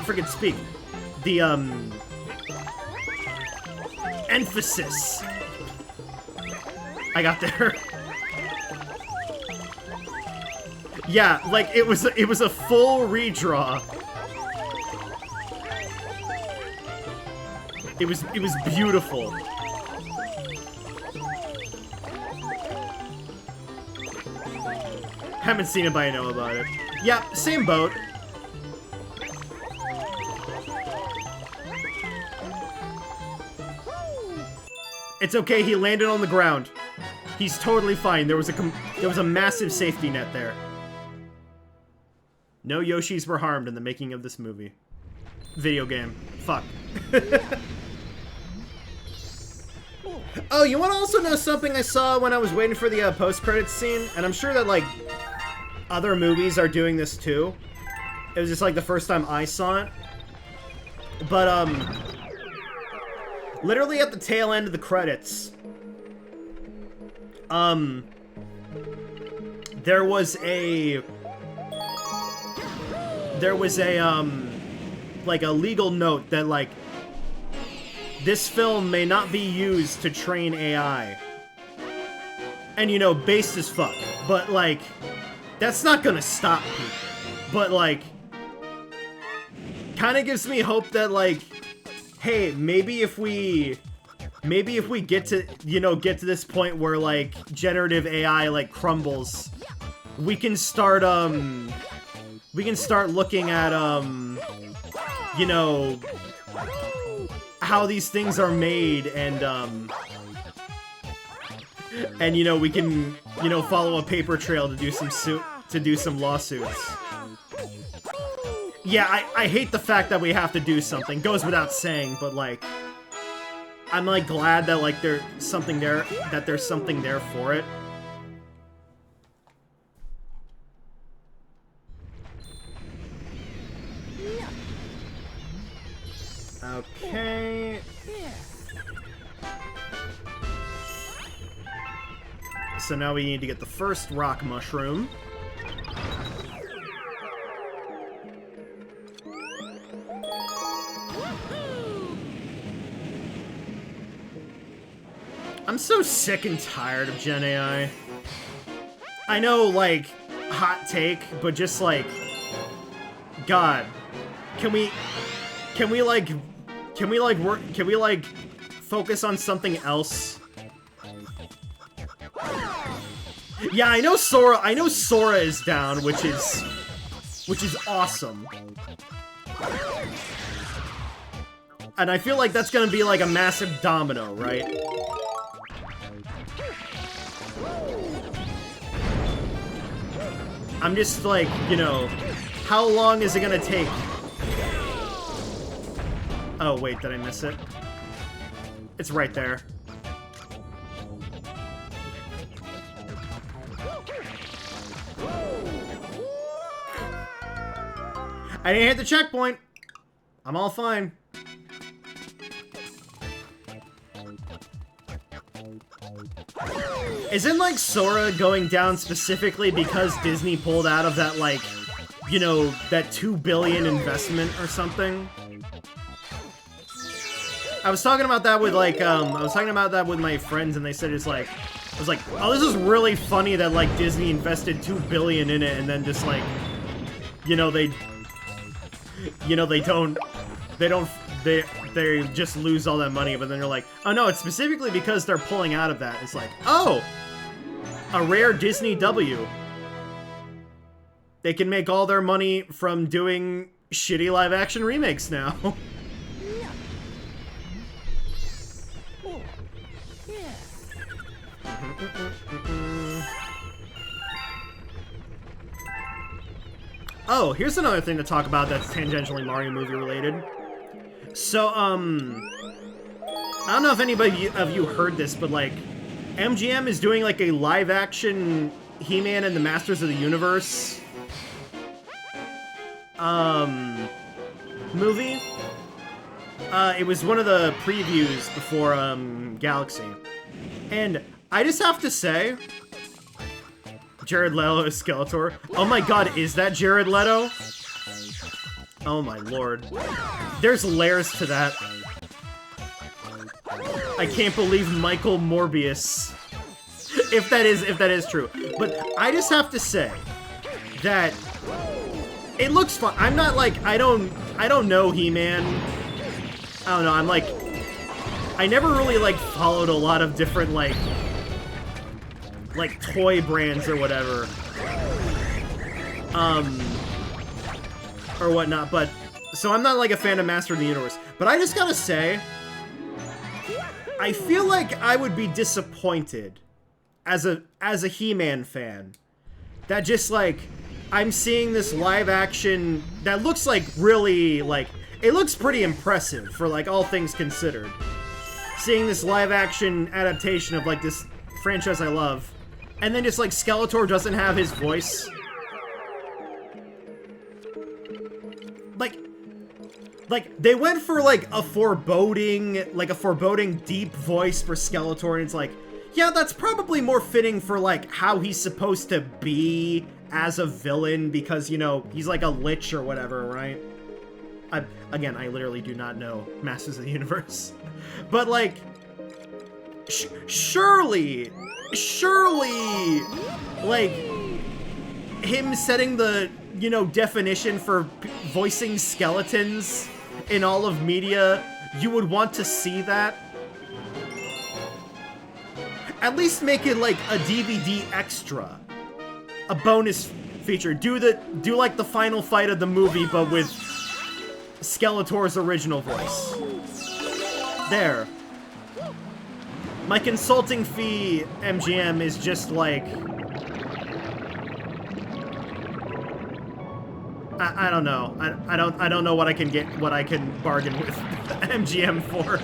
Speaker 3: freaking speak. The, emphasis. I got there. Yeah, like, it was a full redraw. It was beautiful. Haven't seen it, but I know about it. Yeah, same boat. It's okay, he landed on the ground. He's totally fine. There was a massive safety net there. No Yoshis were harmed in the making of this movie. Video game. Fuck. Oh, you want to also know something I saw when I was waiting for the post-credits scene? And I'm sure that, like, other movies are doing this too. It was just, like, the first time I saw it. But, literally at the tail end of the credits, there was a, like, a legal note that, like, this film may not be used to train AI. And, you know, based as fuck. But, like, that's not gonna stop people. But, like, kinda gives me hope that, like, hey, maybe if we get to, you know, get to this point where, like, generative AI, like, crumbles, we can start looking at, you know, how these things are made, and, you know, we can, you know, follow a paper trail to do some lawsuits. Yeah, I hate the fact that we have to do something. Goes without saying, but, like, I'm, like, glad that, like, there's something there for it. Okay. So now we need to get the first rock mushroom. I'm so sick and tired of Gen AI. I know, like, hot take, but just like, God, can we focus on something else? Yeah, I know Sora is down, which is awesome. And I feel like that's gonna be like a massive domino, right? I'm just like, you know, how long is it gonna take? Oh, wait, did I miss it? It's right there. I didn't hit the checkpoint. I'm all fine. Isn't, like, Sora going down specifically because Disney pulled out of that, like, you know, that $2 billion investment or something? I was talking about that with, like, my friends, and they said it's like, I was like, oh, this is really funny that, like, Disney invested $2 billion in it, and then just, like, you know, they just lose all that money, but then they're like, oh no, it's specifically because they're pulling out of that. It's like, oh, a rare Disney W. They can make all their money from doing shitty live-action remakes now. Oh, here's another thing to talk about that's tangentially Mario movie related. So, I don't know if anybody of you heard this, but, like, MGM is doing, like, a live-action He-Man and the Masters of the Universe, movie. It was one of the previews before, Galaxy. And I just have to say, Jared Leto is Skeletor. Oh my god, is that Jared Leto? Oh my lord. There's layers to that. I can't believe Michael Morbius. If that is true. But I just have to say that it looks fun. I'm not like, I don't know He-Man. I don't know, I'm like, I never really like followed a lot of different like toy brands or whatever. Or whatnot, but so I'm not like a fan of Master of the Universe. But I just gotta say, I feel like I would be disappointed as a He-Man fan that just like I'm seeing this live action that looks like really like it looks pretty impressive for like all things considered. Seeing this live action adaptation of like this franchise I love, and then just like Skeletor doesn't have his voice. Like, they went for, like, a foreboding deep voice for Skeletor, and it's like, yeah, that's probably more fitting for, like, how he's supposed to be as a villain, because, you know, he's like a lich or whatever, right? Again, I literally do not know Masters of the Universe. But, like, surely, like, him setting the, you know, definition for voicing skeletons in all of media, you would want to see that. At least make it like a DVD extra. A bonus feature. Do like the final fight of the movie, but with Skeletor's original voice. There. My consulting fee, MGM, is just like... I don't know. I don't know what I can bargain with MGM for.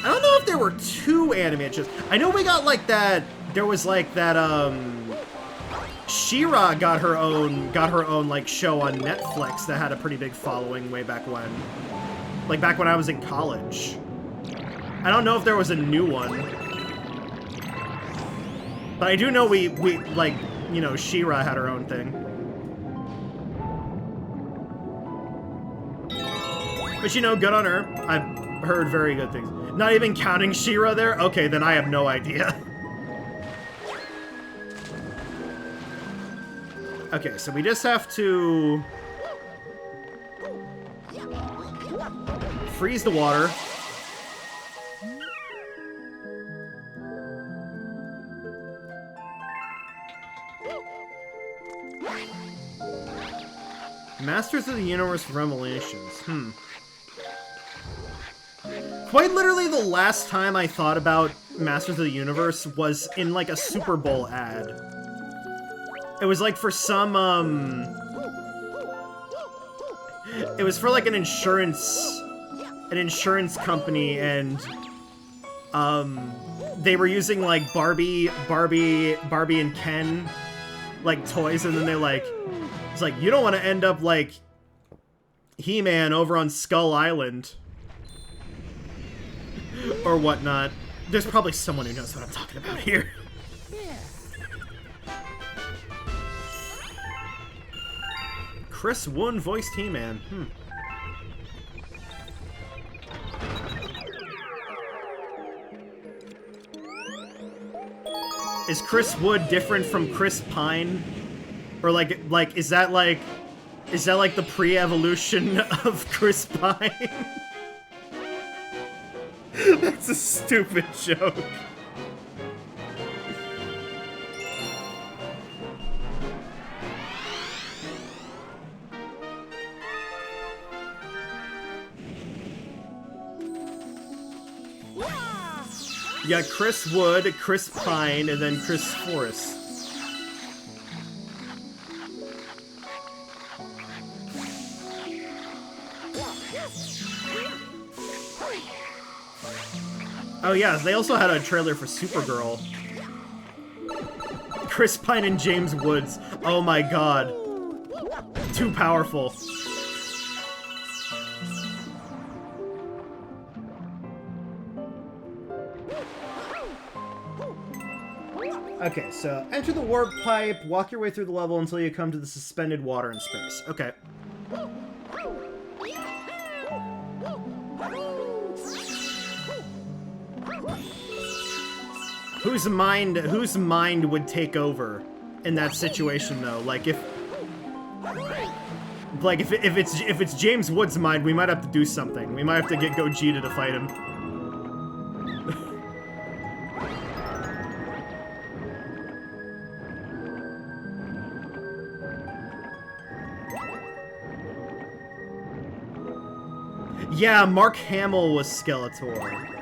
Speaker 3: I don't know if there were 2 animated shows. I know we got like that. There was like that She-Ra got her own like show on Netflix that had a pretty big following way back when. Like back when I was in college. I don't know if there was a new one. But I do know we like, you know, She-Ra had her own thing. But you know, good on her. I've heard very good things. Not even counting She-Ra there? Okay, then I have no idea. Okay, so we just have to freeze the water. Masters of the Universe Revelations. Quite literally the last time I thought about Masters of the Universe was in like a Super Bowl ad. It was like for some, it was for like an insurance company, and, they were using like Barbie and Ken, like toys, and then they like, it's like, you don't want to end up like He-Man over on Skull Island. Or whatnot. There's probably someone who knows what I'm talking about here. Chris Wood voiced He-Man. Is Chris Wood different from Chris Pine? Or like is that like the pre-evolution of Chris Pine? That's a stupid joke. Yeah, Chris Wood, Chris Pine, and then Chris Forrest. Oh yeah, they also had a trailer for Supergirl. Chris Pine and James Woods. Oh my god. Too powerful. Okay, so enter the warp pipe, walk your way through the level until you come to the suspended water in space. Okay. Whose mind would take over in that situation though? Like if it's James Wood's mind, we might have to do something. We might have to get Gogeta to fight him. Yeah, Mark Hamill was Skeletor.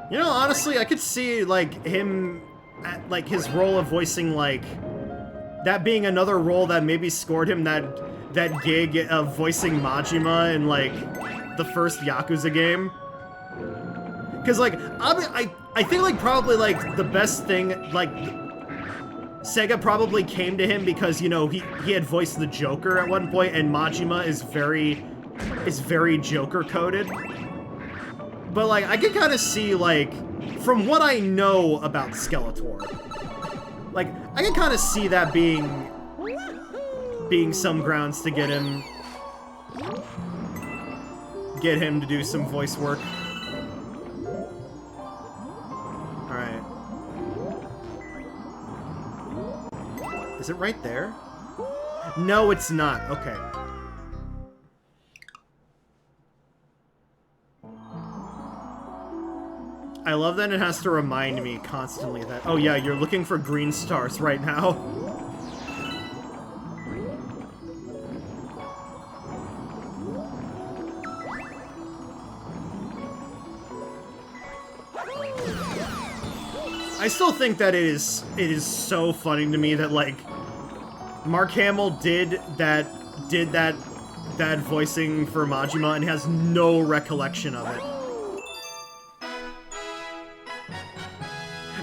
Speaker 3: You know, honestly, I could see, like, him, at, like, his role of voicing, like, that being another role that maybe scored him that gig of voicing Majima in, like, the first Yakuza game. Because, like, I think, like, probably, like, the best thing, like, Sega probably came to him because, you know, he had voiced the Joker at one point, and Majima is very Joker-coded. But, like, I can kind of see, like, from what I know about Skeletor, like, I can kind of see that being some grounds to get him to do some voice work. Alright. Is it right there? No, it's not. Okay. I love that it has to remind me constantly that, oh yeah, you're looking for green stars right now. I still think that it is so funny to me that, like, Mark Hamill did that dad voicing for Majima and has no recollection of it.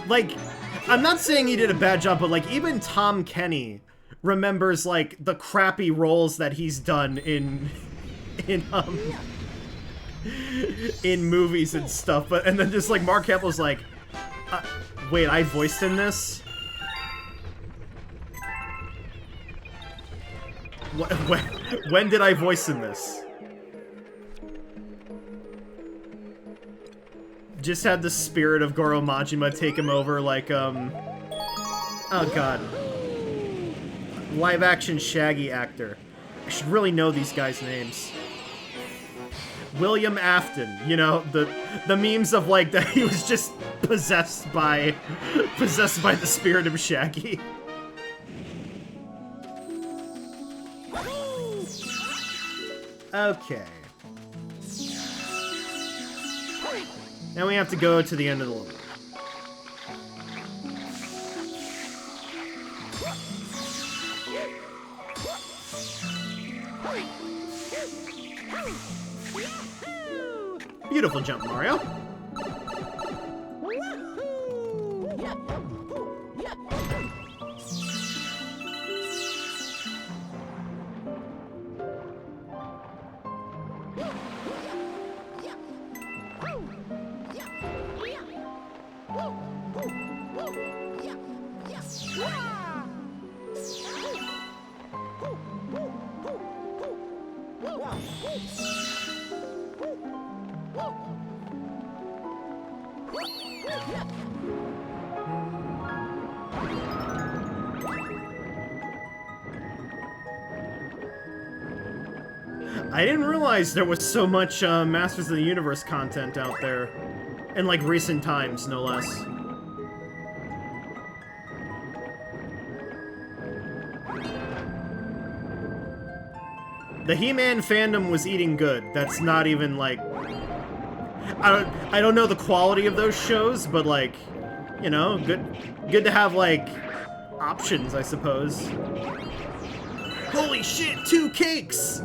Speaker 3: Like, I'm not saying he did a bad job, but like even Tom Kenny remembers like the crappy roles that he's done in movies and stuff. But and then just like Mark Hamill's like, wait, I voiced in this? When did I voice in this? Just had the spirit of Goro Majima take him over like, oh god. Live-action Shaggy actor. I should really know these guys' names. William Afton, you know, the memes of like that he was just possessed by the spirit of Shaggy. Okay. Now we have to go to the end of the level. Beautiful jump, Mario. I didn't realize there was so much Masters of the Universe content out there. In, like, recent times, no less. The He-Man fandom was eating good. That's not even, like... I don't know the quality of those shows, but, like, you know, good to have, like, options, I suppose. Holy shit, 2 cakes!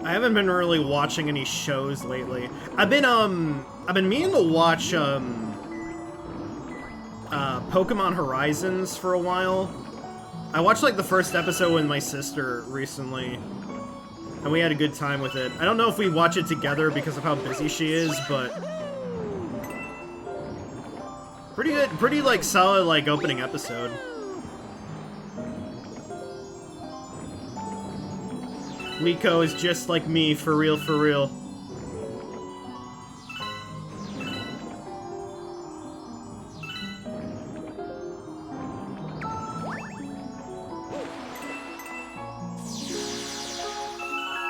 Speaker 3: I haven't been really watching any shows lately. I've been meaning to watch, Pokemon Horizons for a while. I watched, like, the first episode with my sister recently, and we had a good time with it. I don't know if we watch it together because of how busy she is, but... pretty good, pretty, like, solid, like, opening episode. Liko is just like me, for real, for real.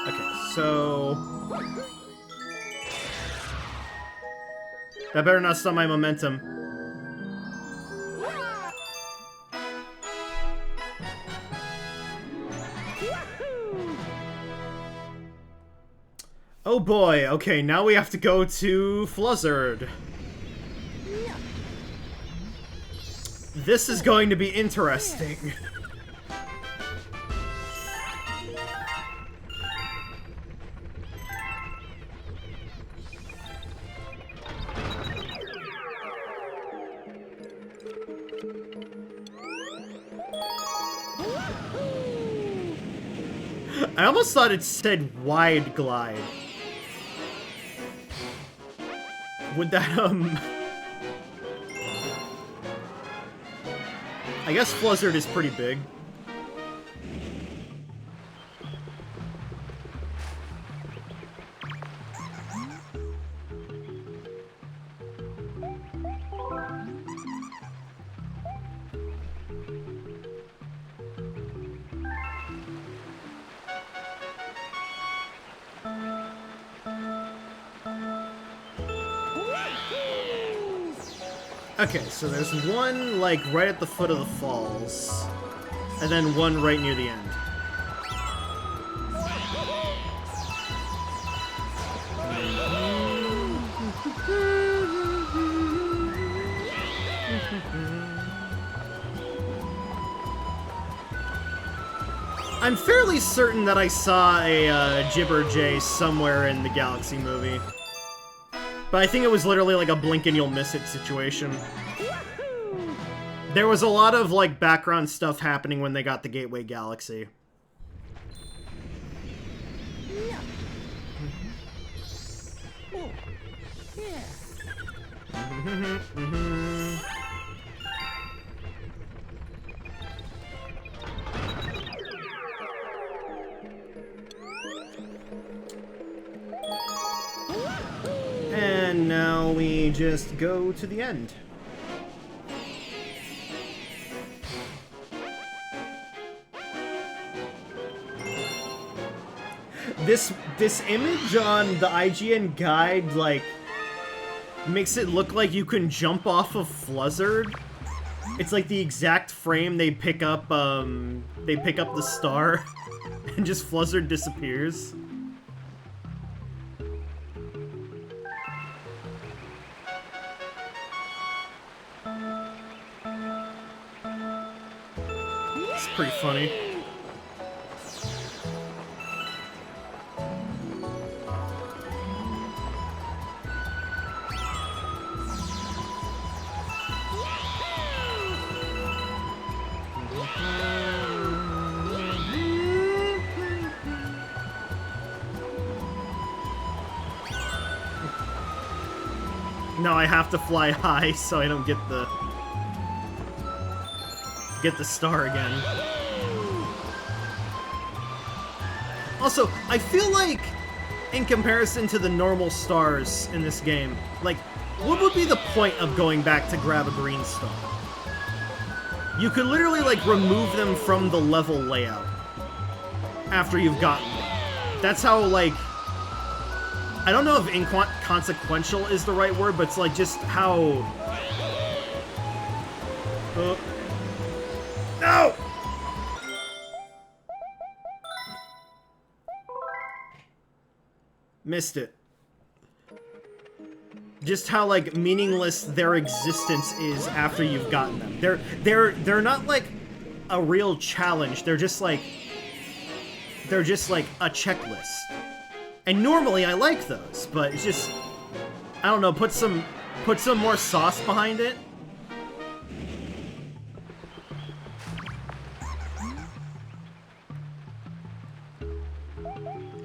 Speaker 3: Okay, so... that better not stop my momentum. Oh boy, okay, now we have to go to Fluzzard. This is going to be interesting. I almost thought it said wide glide. Would that, I guess Fluzzard is pretty big. Okay, so there's one, like, right at the foot of the falls, and then one right near the end. I'm fairly certain that I saw a Gibber Jay somewhere in the Galaxy movie. But I think it was literally like a blink and you'll miss it situation. There was a lot of like background stuff happening when they got the Gateway Galaxy. And now we just go to the end. This image on the IGN guide, like, makes it look like you can jump off of Fluzzard. It's like the exact frame they pick up the star, and just Fluzzard disappears. It's pretty funny. No, I have to fly high so I don't get the star again. Also, I feel like, in comparison to the normal stars in this game, like, what would be the point of going back to grab a green star? You could literally, like, remove them from the level layout after you've gotten them. That's how, like, I don't know if inconsequential is the right word, but it's like just how... No! Missed it. Just how, like, meaningless their existence is after you've gotten them. They're not, like, a real challenge. They're just like a checklist. And normally I like those, but it's just, I don't know, put some more sauce behind it.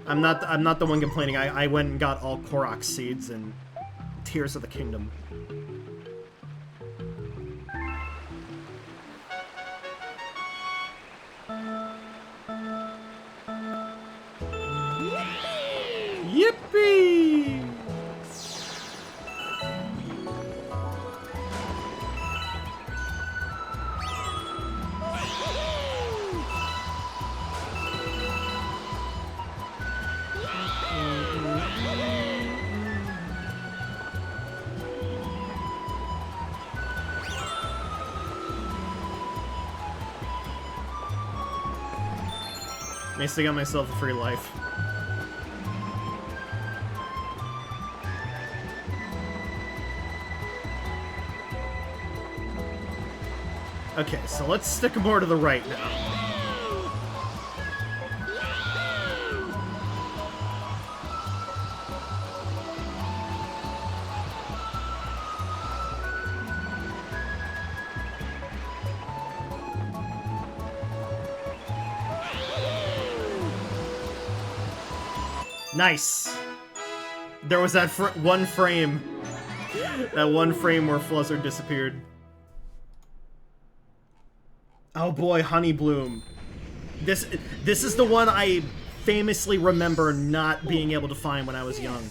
Speaker 3: I'm not the one complaining. I went and got all Korok seeds and Tears of the Kingdom. Yippee! Nice to get myself a free life. Okay, so let's stick more to the right now. Nice! There was that one frame. That one frame where Fluzzard disappeared. Oh boy, Honey Bloom. This is the one I famously remember not being able to find when I was young.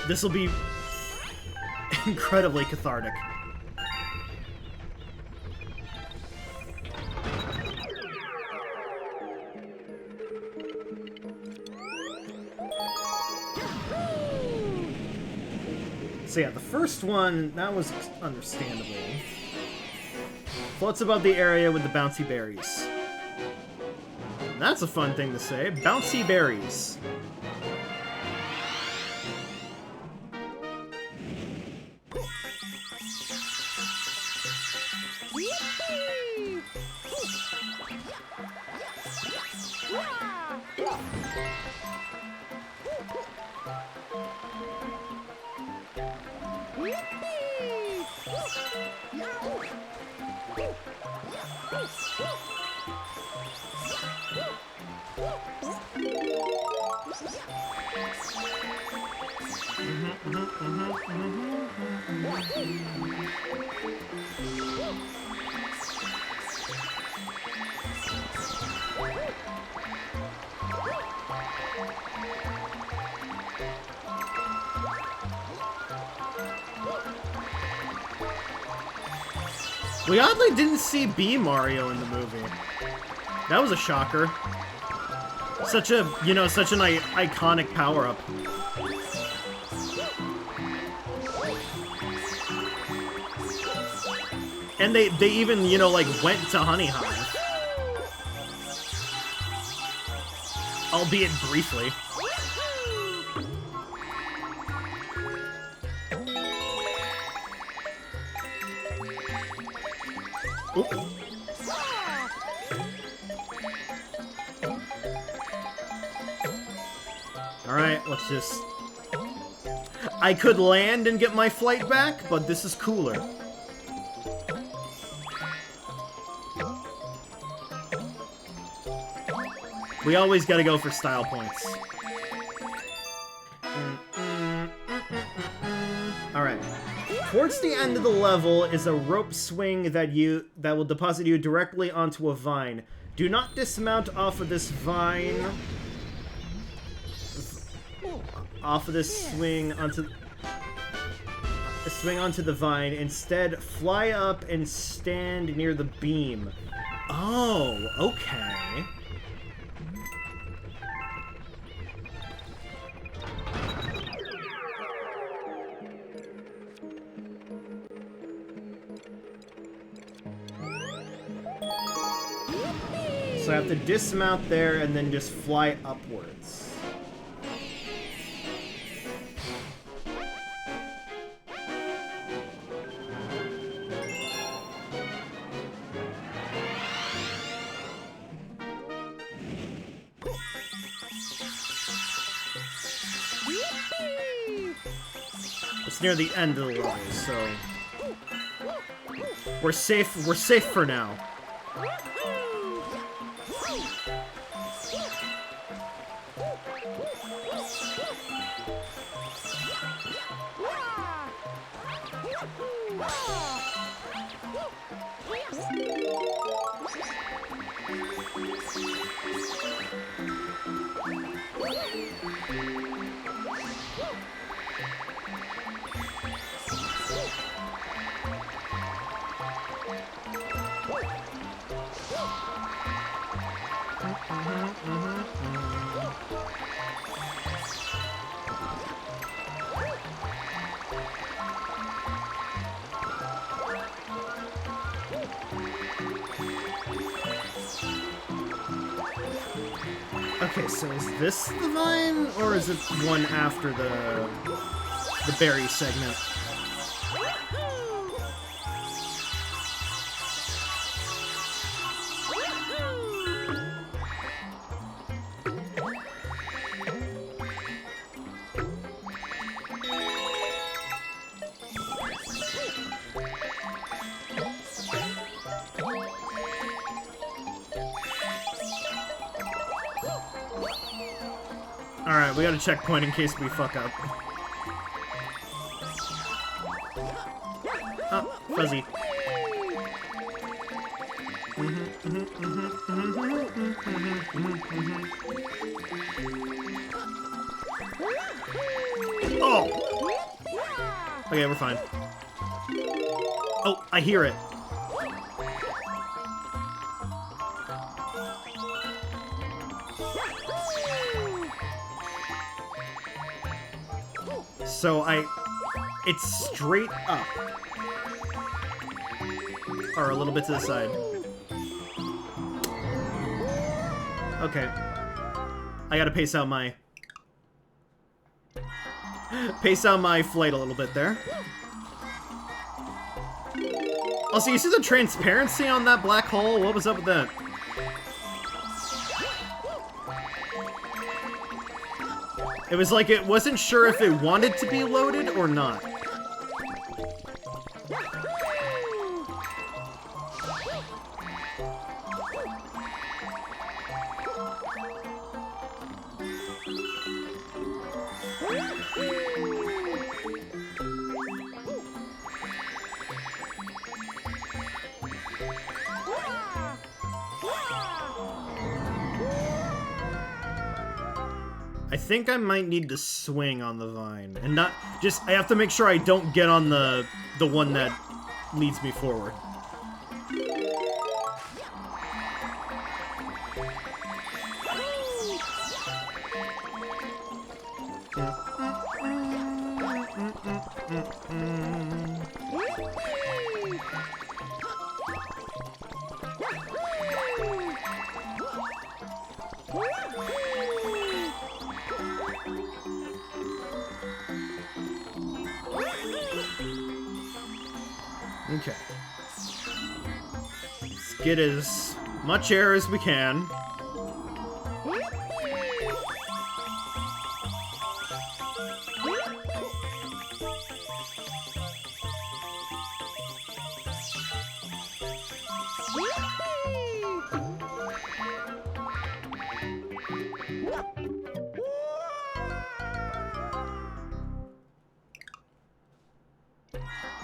Speaker 3: This will be incredibly cathartic. So yeah, the first one, that was understandable. Floats above the area with the bouncy berries. That's a fun thing to say. Bouncy berries. We oddly didn't see B Mario in the movie. That was a shocker. Such a, you know, such an iconic power-up. And they even, you know, like, went to Honey Hive. Albeit briefly. Ooh. Alright, let's just... I could land and get my flight back, but this is cooler. We always gotta go for style points. Alright. Towards the end of the level is a rope swing that will deposit you directly onto a vine. Do not dismount off of this vine. Off of this swing onto the vine. Instead, fly up and stand near the beam. Oh, okay. So I have to dismount there and then just fly upwards. It's near the end of the level, so we're safe for now. Okay, so is this the vine, or is it one after the berry segment? Alright, we got a checkpoint in case we fuck up. Oh, fuzzy. Oh! Okay, we're fine. Oh, I hear it. So it's straight up. Or a little bit to the side. Okay. I gotta pace out my flight a little bit there. Also, you see the transparency on that black hole? What was up with that? It was like it wasn't sure if it wanted to be loaded or not. I think I might need to swing on the vine, and not just. I have to make sure I don't get on the one that leads me forward. Okay. Let's get as much air as we can.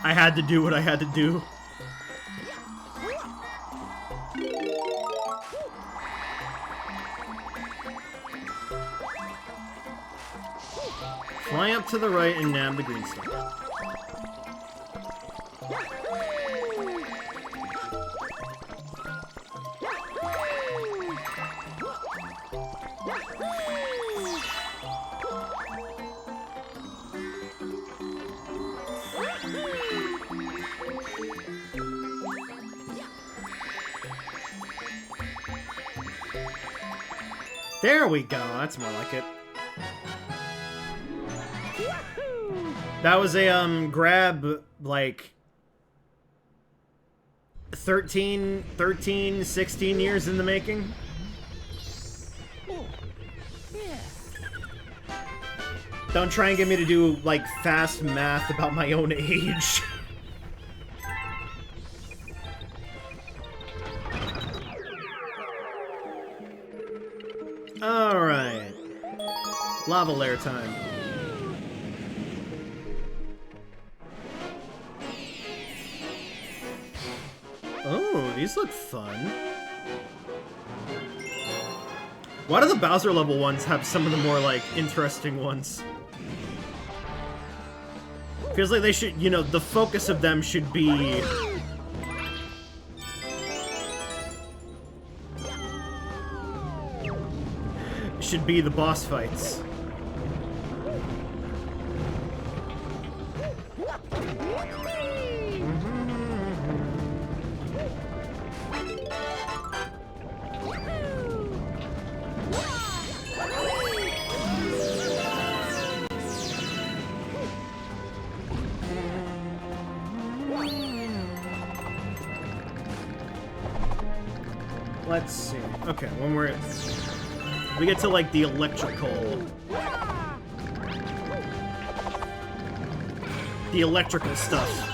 Speaker 3: I had to do what I had to do. Fly up to the right and nab the green star. There we go, that's more like it. That was a, grab, like, 13, 16 years in the making. Don't try and get me to do, like, fast math about my own age. Alright. Lava layer time. Oh, these look fun. Why do the Bowser level ones have some of the more, like, interesting ones? Feels like they should, you know, the focus of them should be... should be the boss fights. Let's see. Okay, when we get to, like, the electrical... the electrical stuff.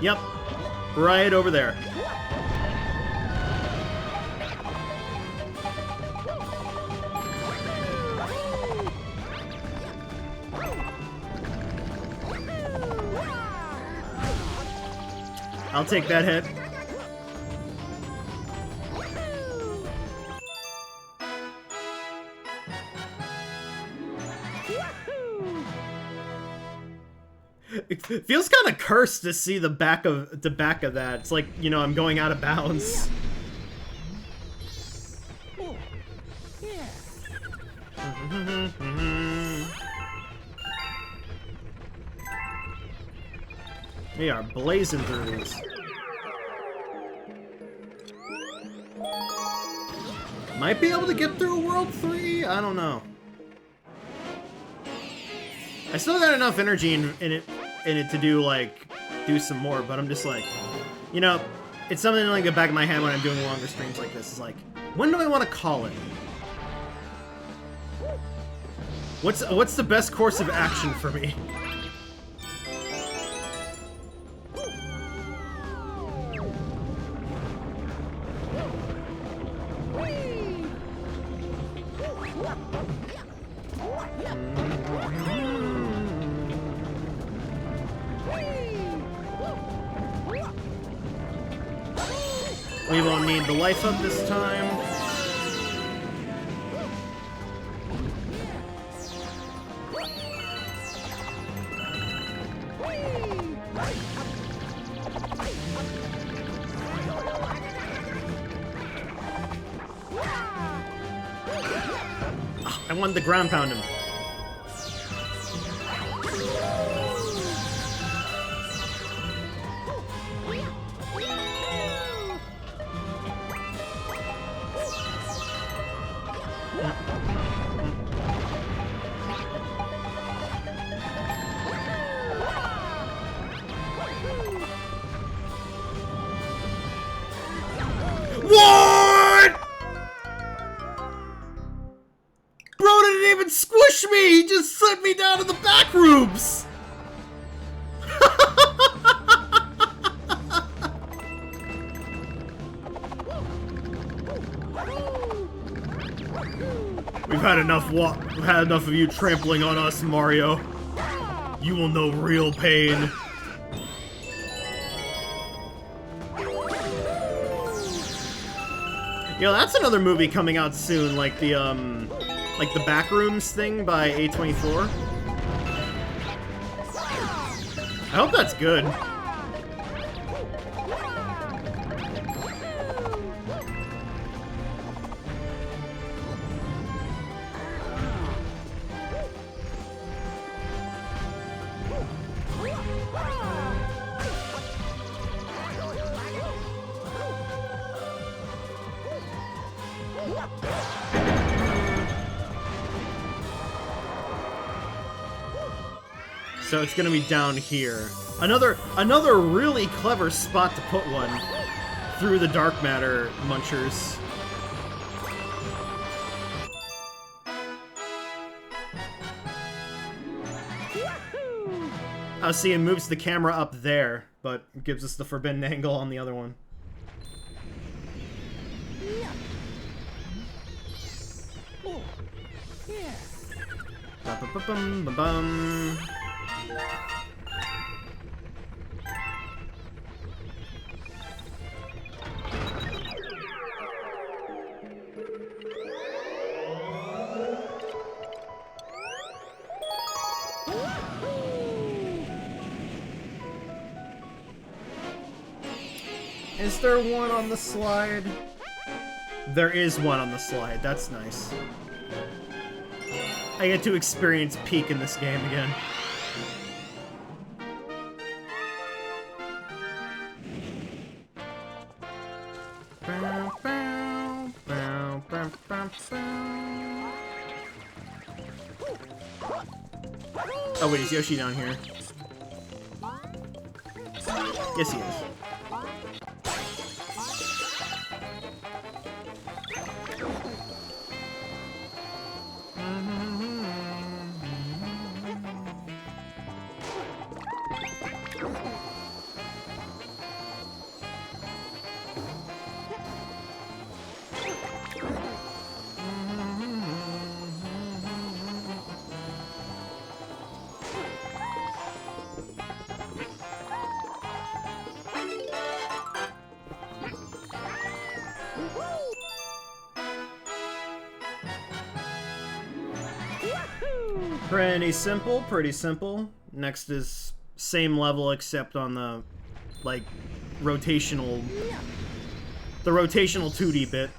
Speaker 3: Yep. Right over there. I'll take that hit. It feels kind of cursed to see the back of that. It's like, you know, I'm going out of bounds. We are blazing through these. Might be able to get through World 3? I don't know. I still got enough energy in it to do, like, do some more, but I'm just like, you know, It's something in like the back of my head when I'm doing longer streams like this. Is like, when do I want to call it? What's the best course of action for me? We won't need the life up this time. I wanted to ground pound him. What? Bro didn't even squish me! He just sent me down to the back rooms! We've had enough of you trampling on us, Mario. You will know real pain. You know, that's another movie coming out soon, like the Backrooms thing by A24. I hope that's good. So it's gonna be down here. Another really clever spot to put one through the dark matter munchers. I was seeing moves the camera up there, but gives us the forbidden angle on the other one. Ba-ba-ba-bum-ba-bum. Is there one on the slide? There is one on the slide. That's nice. I get to experience Peak in this game again. Oh wait, is Yoshi down here? Yes, he is. Pretty simple, pretty simple. Next is same level except on the, like, rotational... the rotational 2D bit.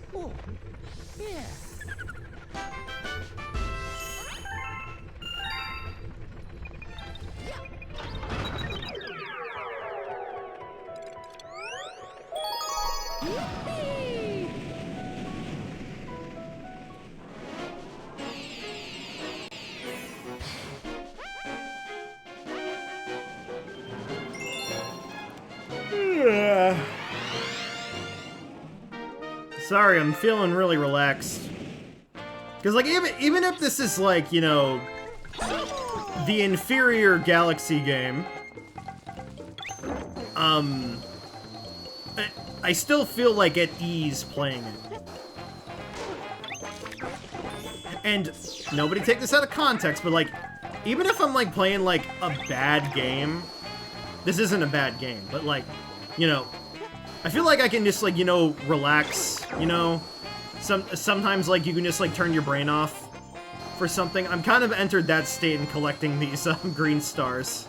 Speaker 3: Sorry, I'm feeling really relaxed. Because, like, even if this is, like, you know, the inferior Galaxy game, I still feel, like, at ease playing it. And nobody take this out of context, but, like, even if I'm, like, playing, like, a bad game, this isn't a bad game, but, like, you know, I feel like I can just, like, you know, relax, you know? Sometimes, like, you can just, like, turn your brain off for something. I'm kind of entered that state in collecting these green stars.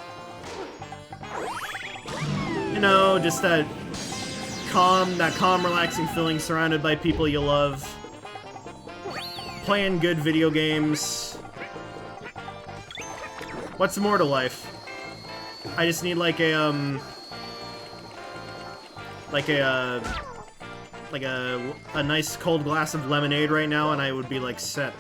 Speaker 3: You know, just that calm, relaxing feeling surrounded by people you love. Playing good video games. What's more to life? I just need, like, a nice cold glass of lemonade right now, and I would be, like, set.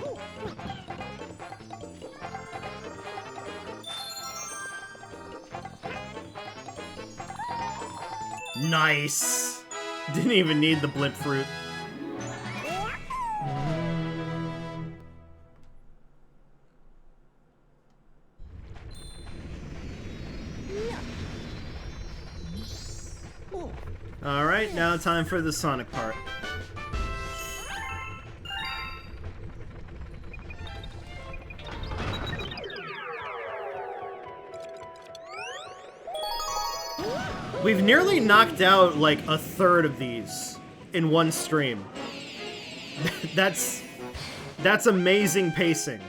Speaker 3: Nice! Didn't even need the blip fruit. Alright, now time for the Sonic part. We've nearly knocked out, like, a third of these in one stream. That's amazing pacing.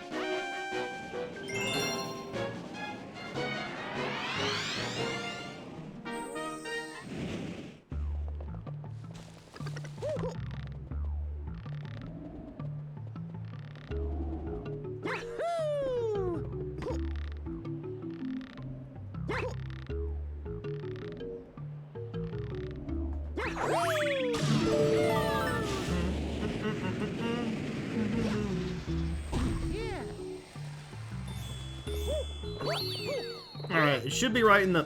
Speaker 3: Alright, it should be right in the...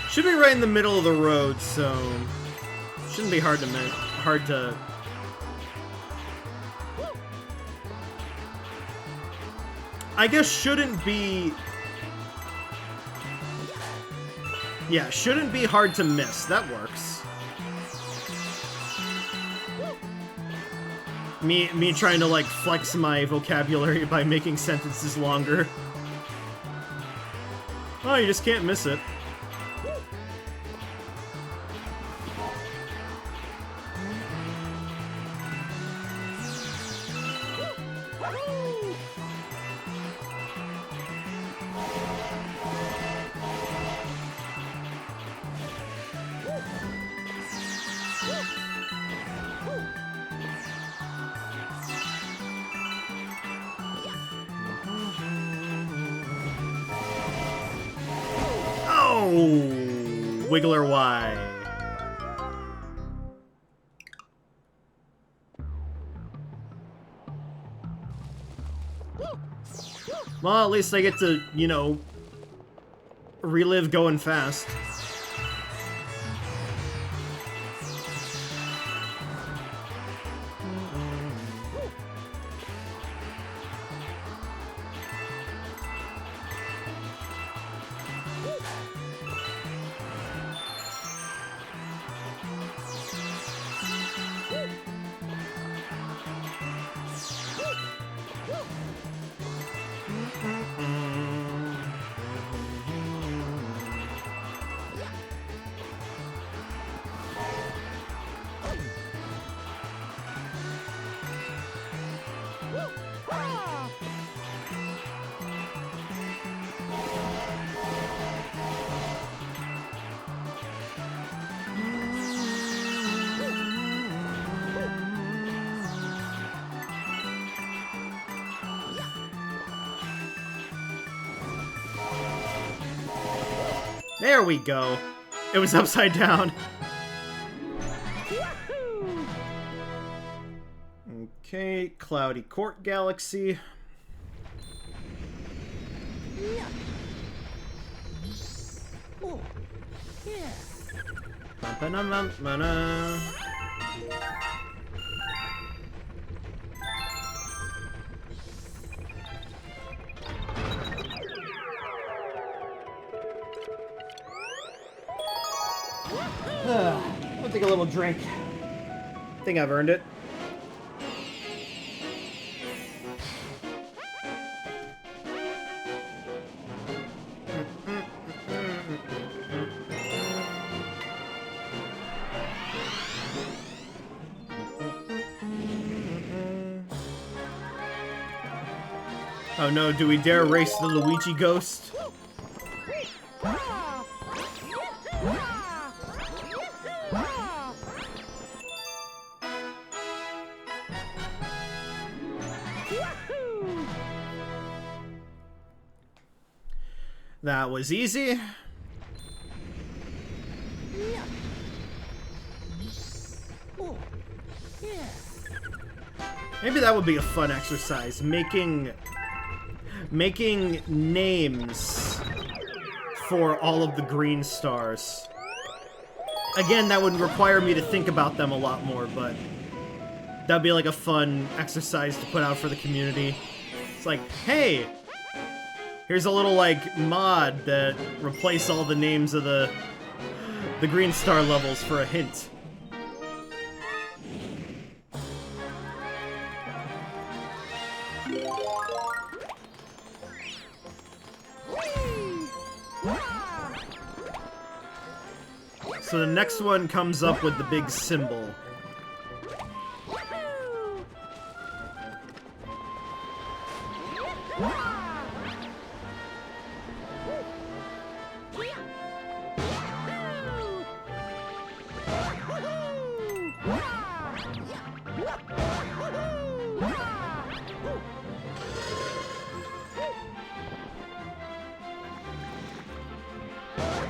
Speaker 3: Should be right in the middle of the road, so... Shouldn't be hard to... I guess shouldn't be... Yeah, shouldn't be hard to miss. That works. Me trying to, like, flex my vocabulary by making sentences longer. Oh, you just can't miss it. Wiggler Y. Well, at least I get to, you know, relive going fast. There we go. It was upside down. Okay, Cloudy Court Galaxy. Ba-na-na-na-na. I'll take a little drink. I think I've earned it. Oh no, do we dare race the Luigi ghost? That was easy. Maybe that would be a fun exercise, making names for all of the green stars. Again, that would require me to think about them a lot more, but that'd be like a fun exercise to put out for the community. It's like, hey, here's a little like mod that replace all the names of the green star levels for a hint. So the next one comes up with the big symbol.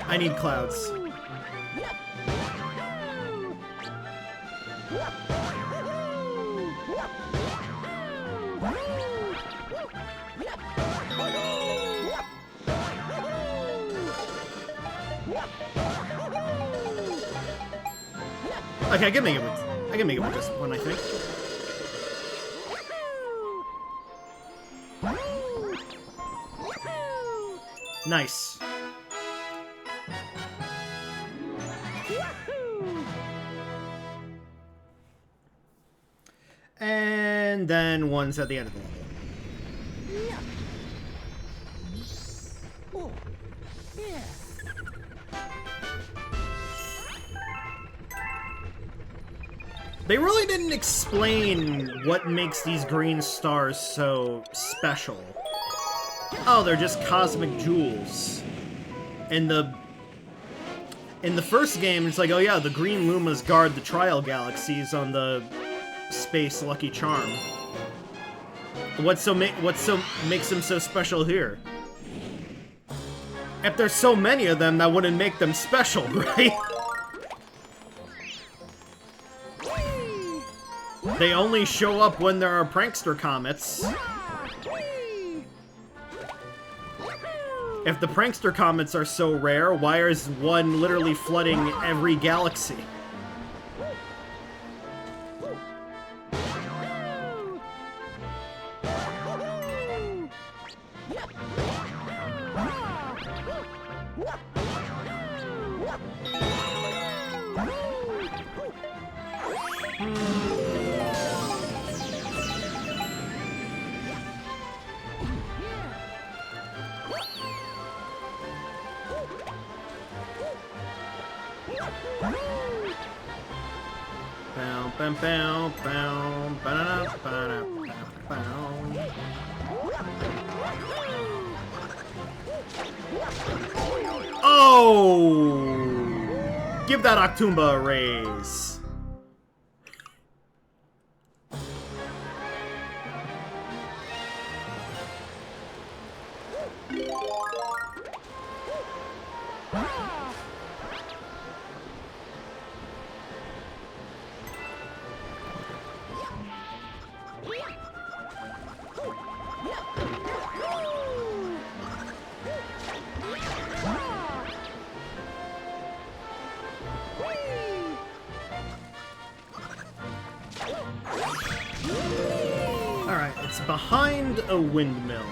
Speaker 3: I need clouds. Okay, I can make it with just one, I think. Nice. And then one's at the end of the level. They really didn't explain what makes these green stars so special. Oh, they're just cosmic jewels. In the first game, it's like, oh yeah, the green Lumas guard the trial galaxies on the space Lucky Charm. What makes them so special here? If there's so many of them, that wouldn't make them special, right? They only show up when there are prankster comets. If the prankster comets are so rare, why is one literally flooding every galaxy? Oh! Give that Octumba a raise. behind a windmill.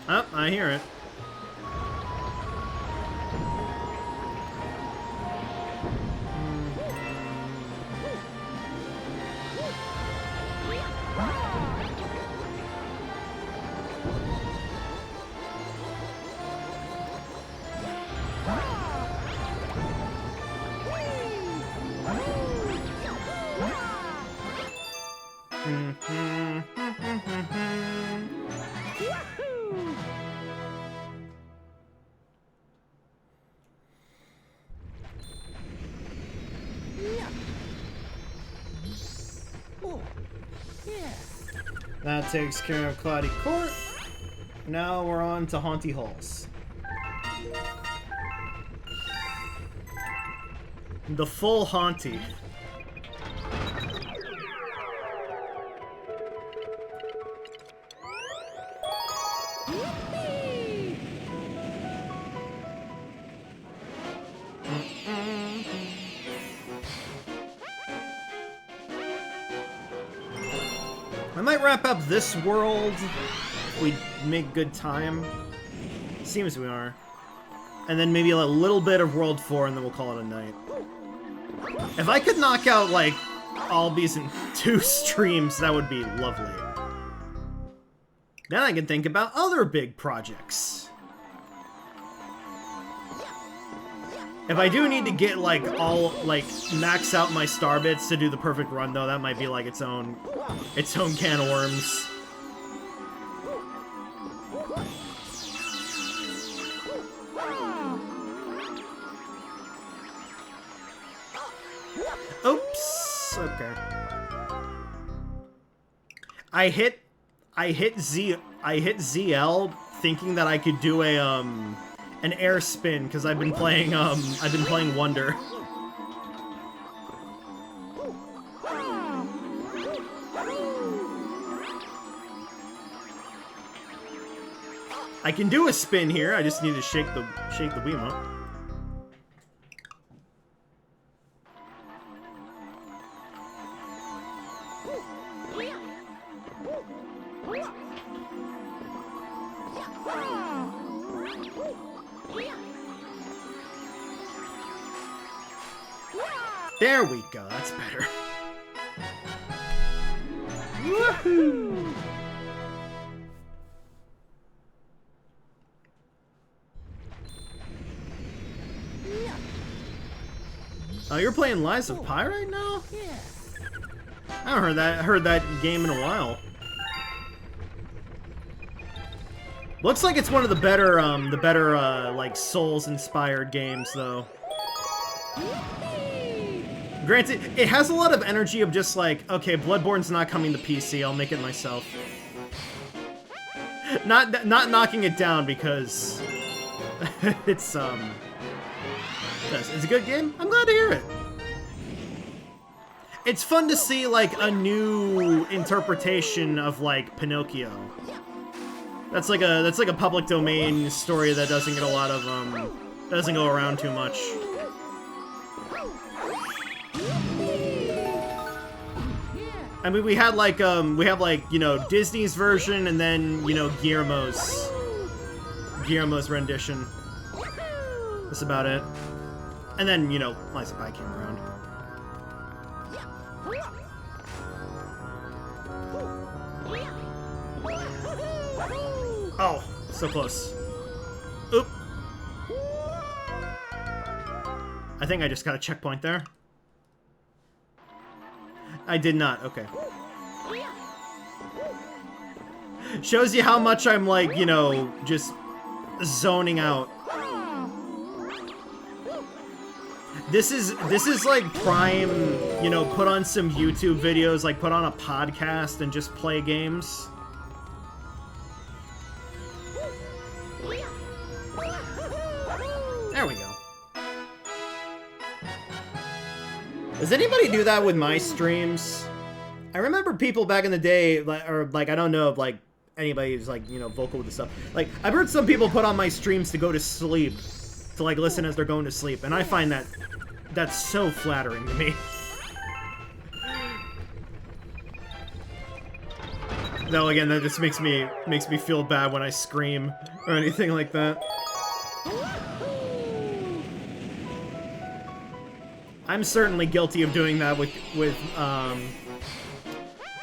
Speaker 3: Oh, I hear it. That takes care of Cloudy Court. Now we're on to Haunty Halls. The full Haunty. I might wrap up this world if we make good time. Seems we are. And then maybe a little bit of World 4 and then we'll call it a night. If I could knock out, like, all these in 2 streams, that would be lovely. Then I can think about other big projects. If I do need to get, like, max out my star bits to do the perfect run, though, that might be, like, its own can of worms. Oops. Okay. I hit ZL thinking that I could do an air spin because I've been playing Wonder. I can do a spin here. I just need to shake the Wiimote. There we go, that's better. Woohoo! Oh, you're playing Lies of Pi right now? I haven't heard that game in a while. Looks like it's one of the better like Souls-inspired games, though. Granted, it has a lot of energy of just like, okay, Bloodborne's not coming to PC, I'll make it myself. Not knocking it down because it's a good game. I'm glad to hear it. It's fun to see like a new interpretation of like Pinocchio. That's like a public domain story that doesn't get a lot of doesn't go around too much. I mean, we have like, you know, Disney's version and then, you know, Guillermo's rendition. That's about it. And then, you know, Lies of Pi came around. Oh, so close. Oop. I think I just got a checkpoint there. I did not, okay. Shows you how much I'm like, you know, just zoning out. This is like prime, you know, put on some YouTube videos, like put on a podcast and just play games. There we go. Does anybody do that with my streams? I remember people back in the day, or like, I don't know if like anybody who's like, you know, vocal with this stuff. Like, I've heard some people put on my streams to go to sleep, to like listen as they're going to sleep, and I find that that's so flattering to me. Though again, that just makes me feel bad when I scream or anything like that. I'm certainly guilty of doing that with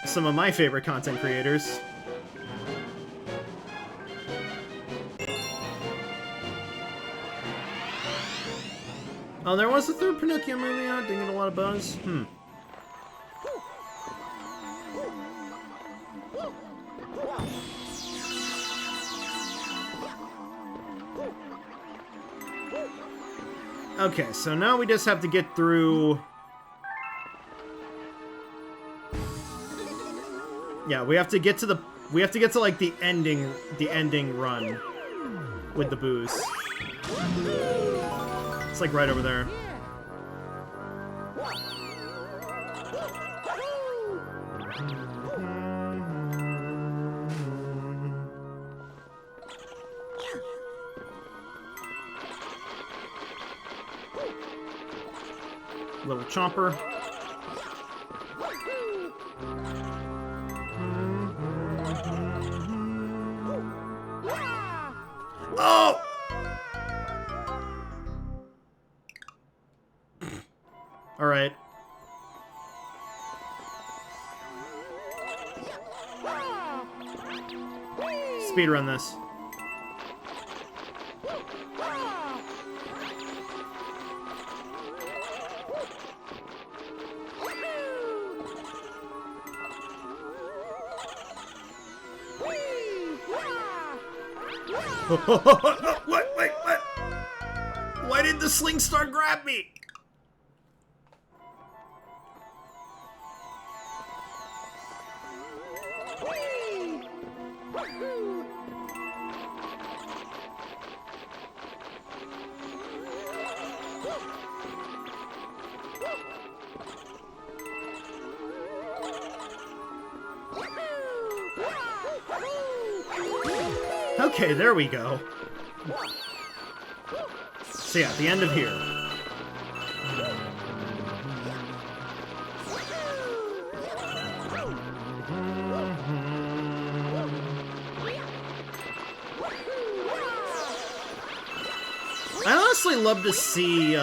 Speaker 3: some of my favorite content creators. Oh, there was the third Pinocchio movie out. Didn't get a lot of buzz. Okay, so now we just have to get through... Yeah, we have to get to the... We have to get to, like, the ending run with the booze. It's, like, right over there. Little chomper. Oh! All right. Speedrun this. What? Wait, what? Why did the sling star grab me? Okay, there we go. So yeah, at the end of here. I honestly love to see,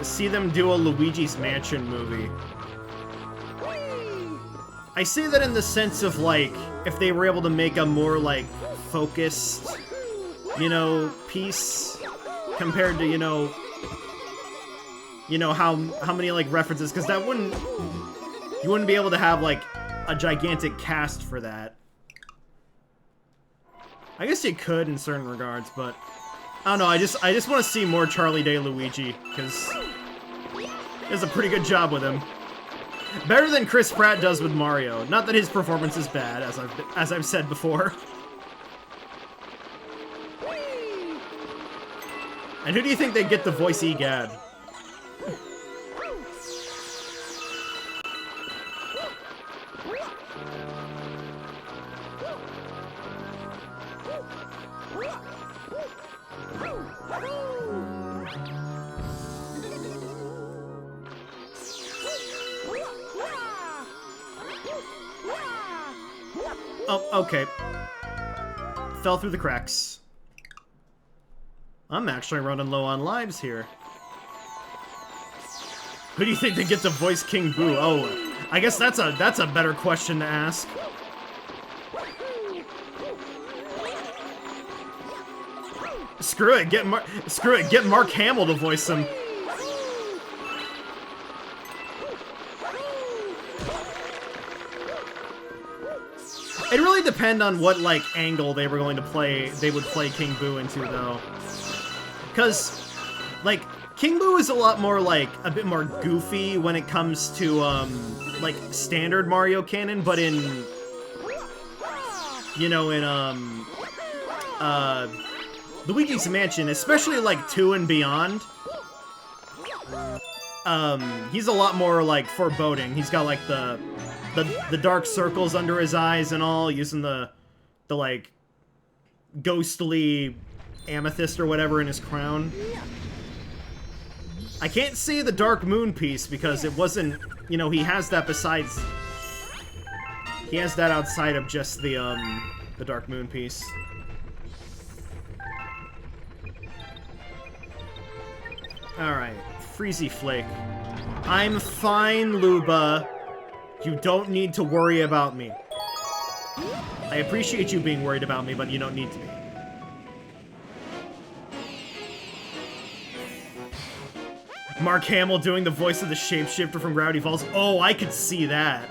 Speaker 3: see them do a Luigi's Mansion movie. I say that in the sense of, like, if they were able to make a more, like, focused, you know, piece compared to, you know, how many, like, references, because that wouldn't, you wouldn't be able to have, like, a gigantic cast for that. I guess you could in certain regards, but I don't know, I just want to see more Charlie Day Luigi, because he does a pretty good job with him. Better than Chris Pratt does with Mario. Not that his performance is bad, as I've said before. And who do you think they get to voice Egad? Oh, okay. Fell through the cracks. I'm actually running low on lives here. Who do you think they get to voice King Boo? Oh, I guess that's a better question to ask. Screw it, get Mark Hamill to voice him. It really really depend on what, like, angle they were going to play, they would play King Boo into, though. Because, like, King Boo is a lot more, like, a bit more goofy when it comes to, like, standard Mario canon, but in, you know, in, Luigi's Mansion, especially, like, 2 and beyond, he's a lot more, like, foreboding. He's got, like, the dark circles under his eyes and all, using the like, ghostly amethyst or whatever in his crown. I can't see the Dark Moon piece because it wasn't, you know, he has that besides... He has that outside of just the Dark Moon piece. Alright, Freezy Flake. I'm fine, Luba. You don't need to worry about me. I appreciate you being worried about me, but you don't need to be. Mark Hamill doing the voice of the shapeshifter from Gravity Falls. Oh, I could see that.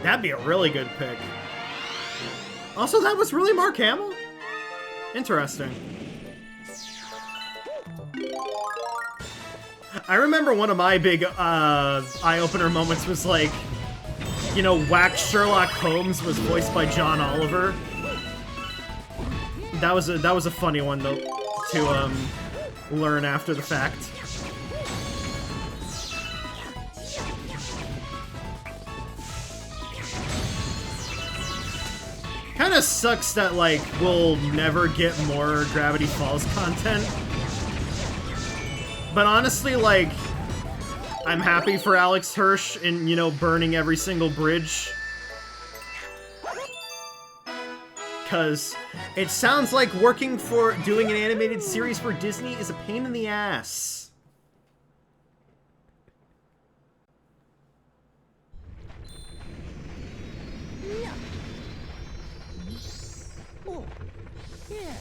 Speaker 3: That'd be a really good pick. Also, that was really Mark Hamill? Interesting. I remember one of my big eye-opener moments was like, you know, Whack Sherlock Holmes was voiced by John Oliver. That was a funny one though to learn after the fact. Kinda sucks that, like, we'll never get more Gravity Falls content. But honestly, like, I'm happy for Alex Hirsch in, you know, burning every single bridge. Because it sounds like doing an animated series for Disney is a pain in the ass.
Speaker 2: Oh, yeah.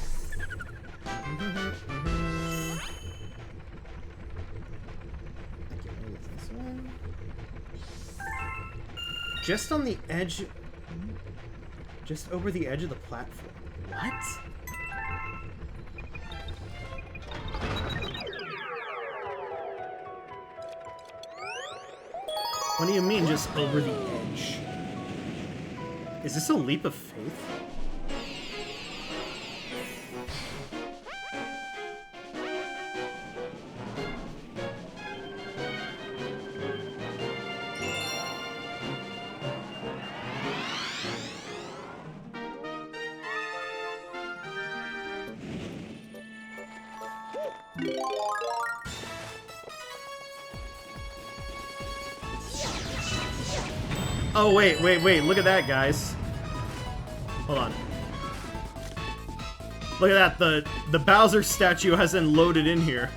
Speaker 3: Just on the edge... Just over the edge of the platform. What? What do you mean, just over the edge? Is this a leap of faith? Oh, wait, look at that, guys. Hold on. Look at that, the Bowser statue hasn't loaded in here.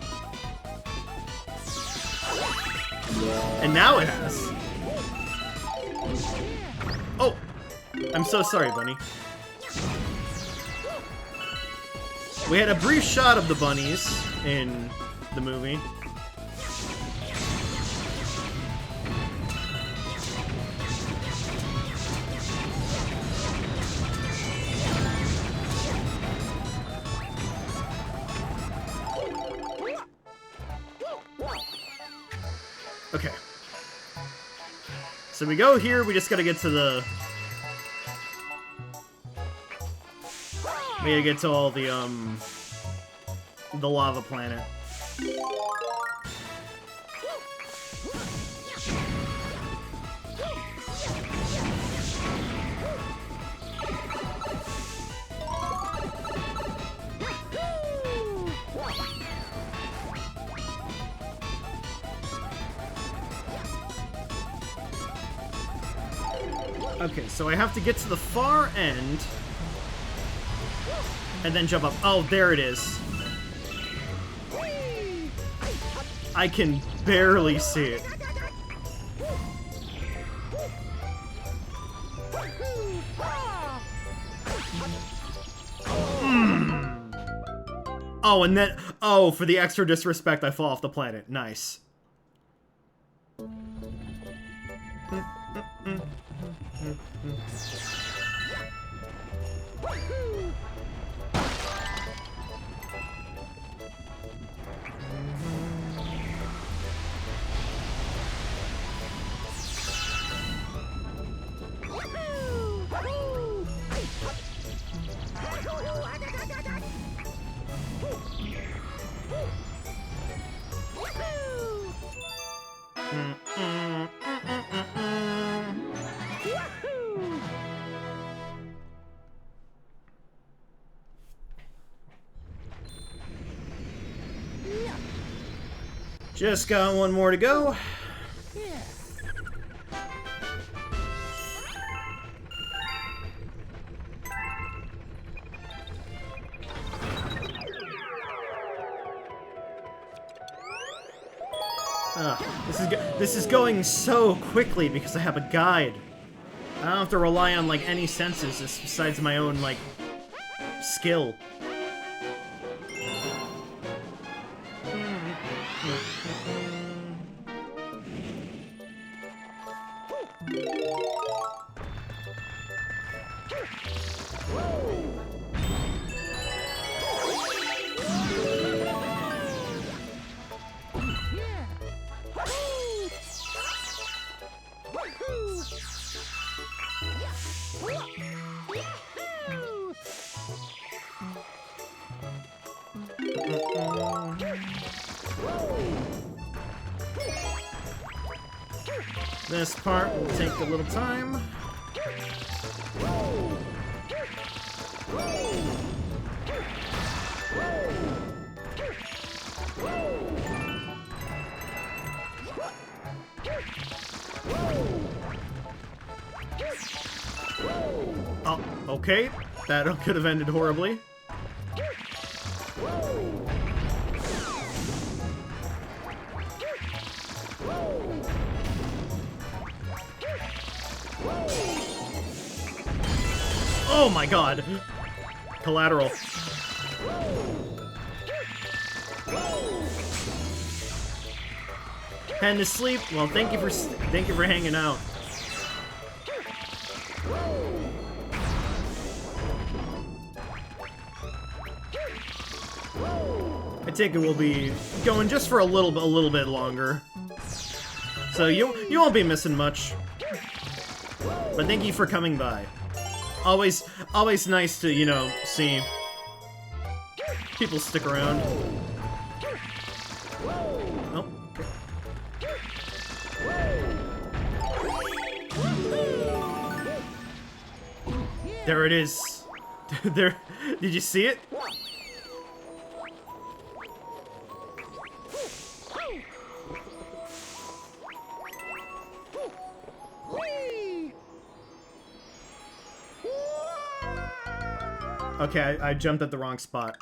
Speaker 3: And now it has. Oh! I'm so sorry, Bunny. We had a brief shot of the bunnies in the movie. Okay. So we go here, we just gotta get to the... We gotta get to all the lava planet. Okay, so I have to get to the far end and then jump up. Oh, there it is. I can barely see it. Oh, and then... Oh, for the extra disrespect, I fall off the planet. Nice. Just got one more to go. This is going so quickly because I have a guide. I don't have to rely on like any senses besides my own like skill. This part will take a little time. Oh, okay. That could have ended horribly. Oh my god! Collateral. Heading to sleep. Well, thank you for hanging out. I take it we'll be going just for a little bit longer. So you won't be missing much. But thank you for coming by. Always nice to, you know, see people stick around. Oh, okay. There it is. There. Did you see it? Okay, I jumped at the wrong spot.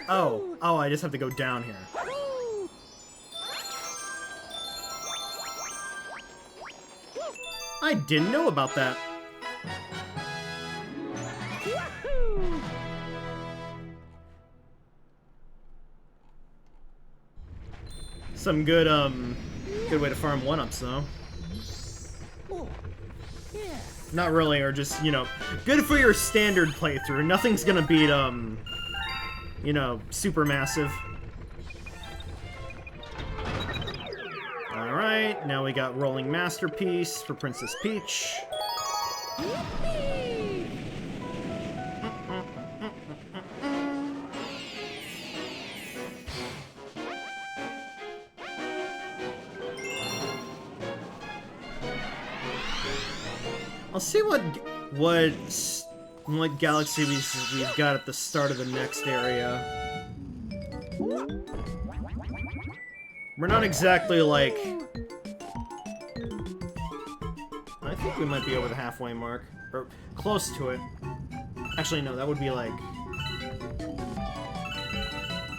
Speaker 3: Oh, I just have to go down here. I didn't know about that. Some good way to farm 1-ups, though. Not really, or just, you know, good for your standard playthrough. Nothing's gonna beat, you know, super massive. Alright, now we got Rolling Masterpiece for Princess Peach. I'll see what galaxy we've got at the start of the next area. We're not exactly like... I think we might be over the halfway mark. Or close to it. Actually, no, that would be like...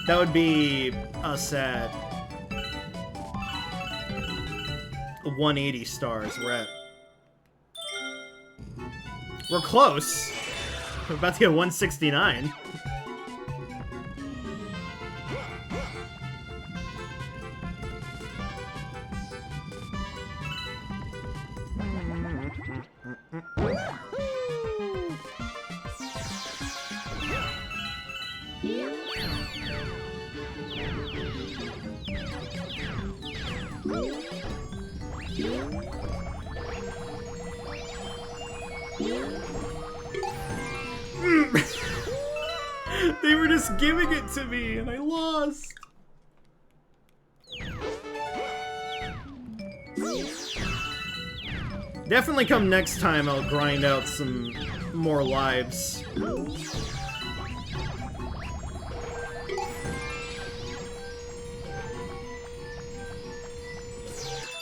Speaker 3: That would be us at 180 stars. We're close. We're about to get 169. They were just giving it to me, and I lost. Definitely come next time, I'll grind out some more lives.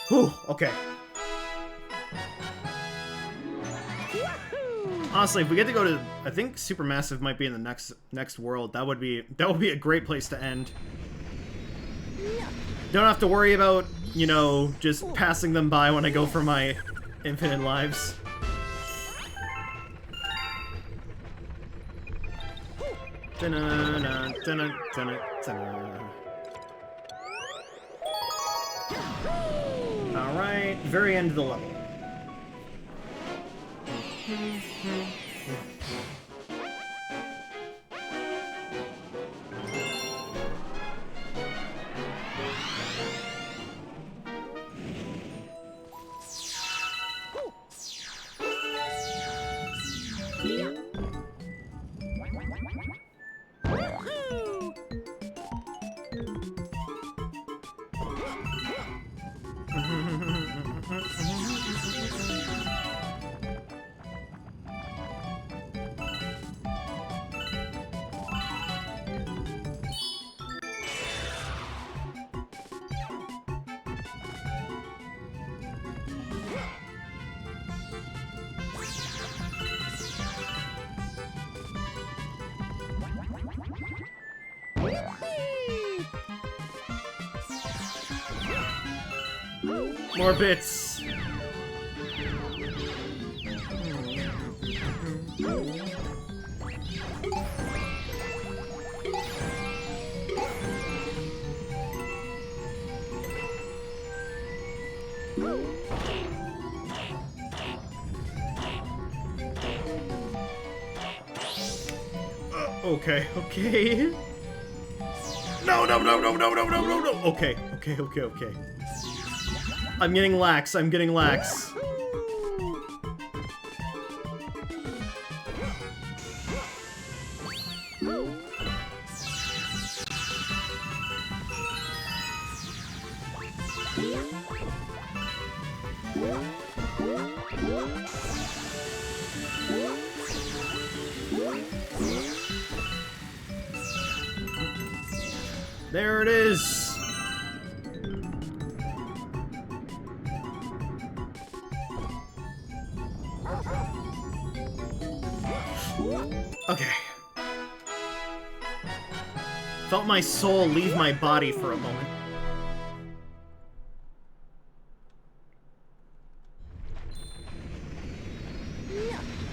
Speaker 3: Whew, okay. Honestly, if we get to go to, I think Supermassive might be in the next world. That would be a great place to end. Don't have to worry about, you know, just passing them by when I go for my infinite lives. Alright, very end of the level. More bits. Okay, okay. No, no, no, no, no, no, no, no, no. Okay, okay, okay, okay. I'm getting lax, I'm getting lax. There it is. Okay. Felt my soul leave my body for a moment.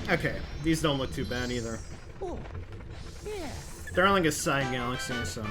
Speaker 3: Okay, these don't look too bad either. They're on like a side galaxy, so...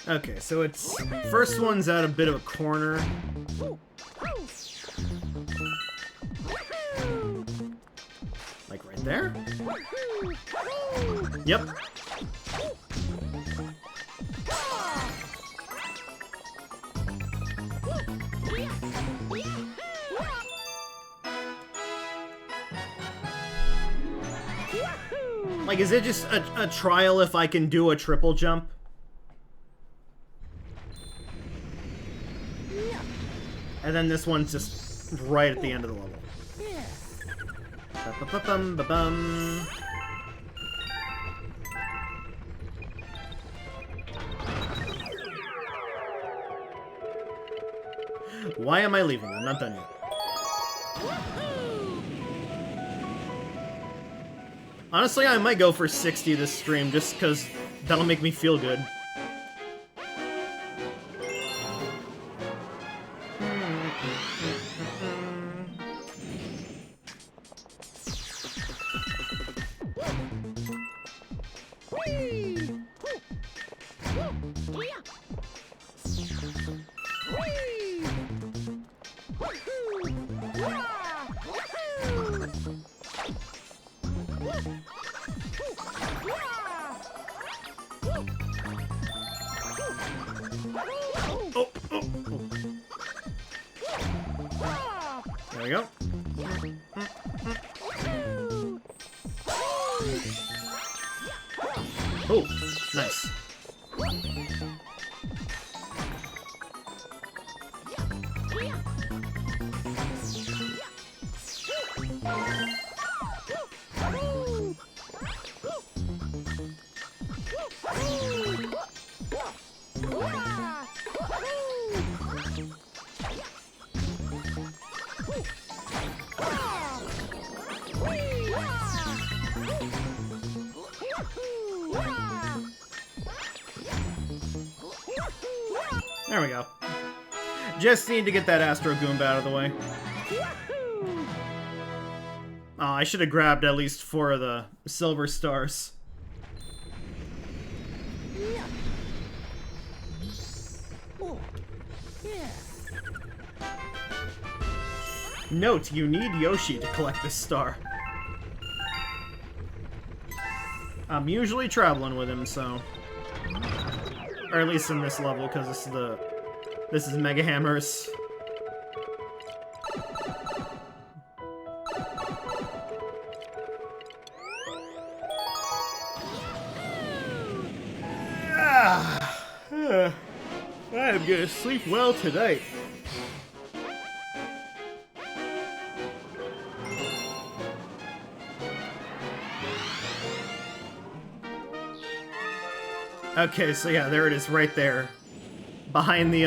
Speaker 3: Okay, so it's... First one's at a bit of a corner. Like right there? Yep. Like, is it just a trial if I can do a triple jump? And then this one's just right at the end of the level. Ba-ba-bum, ba-bum. Why am I leaving? I'm not done yet. Honestly, I might go for 60 this stream, just because that'll make me feel good. There we go. Oh, nice. There we go. Just need to get that Astro Goomba out of the way. Oh, I should have grabbed at least 4 of the silver stars. Note, you need Yoshi to collect this star. I'm usually traveling with him, so... Or at least in this level, because this is Mega Hammers. I'm gonna sleep well tonight. Okay, so yeah, there it is right there. Behind the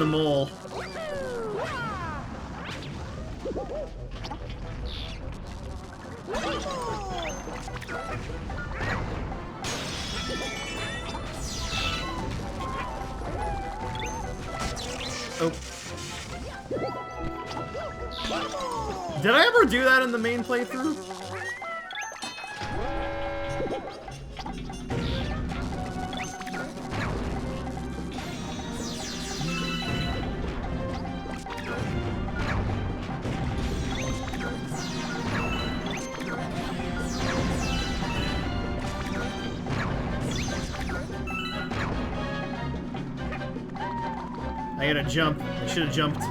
Speaker 3: mole. Oh. Did I ever do that in the main playthrough? I gotta jump. I should have jumped.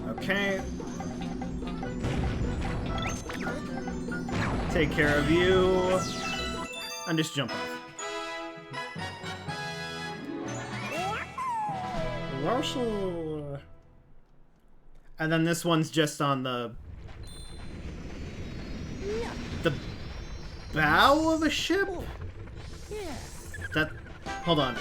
Speaker 3: Okay. Take care of you. And just jump off. Marshall. And then this one's just on the bow of a ship? That... Hold on.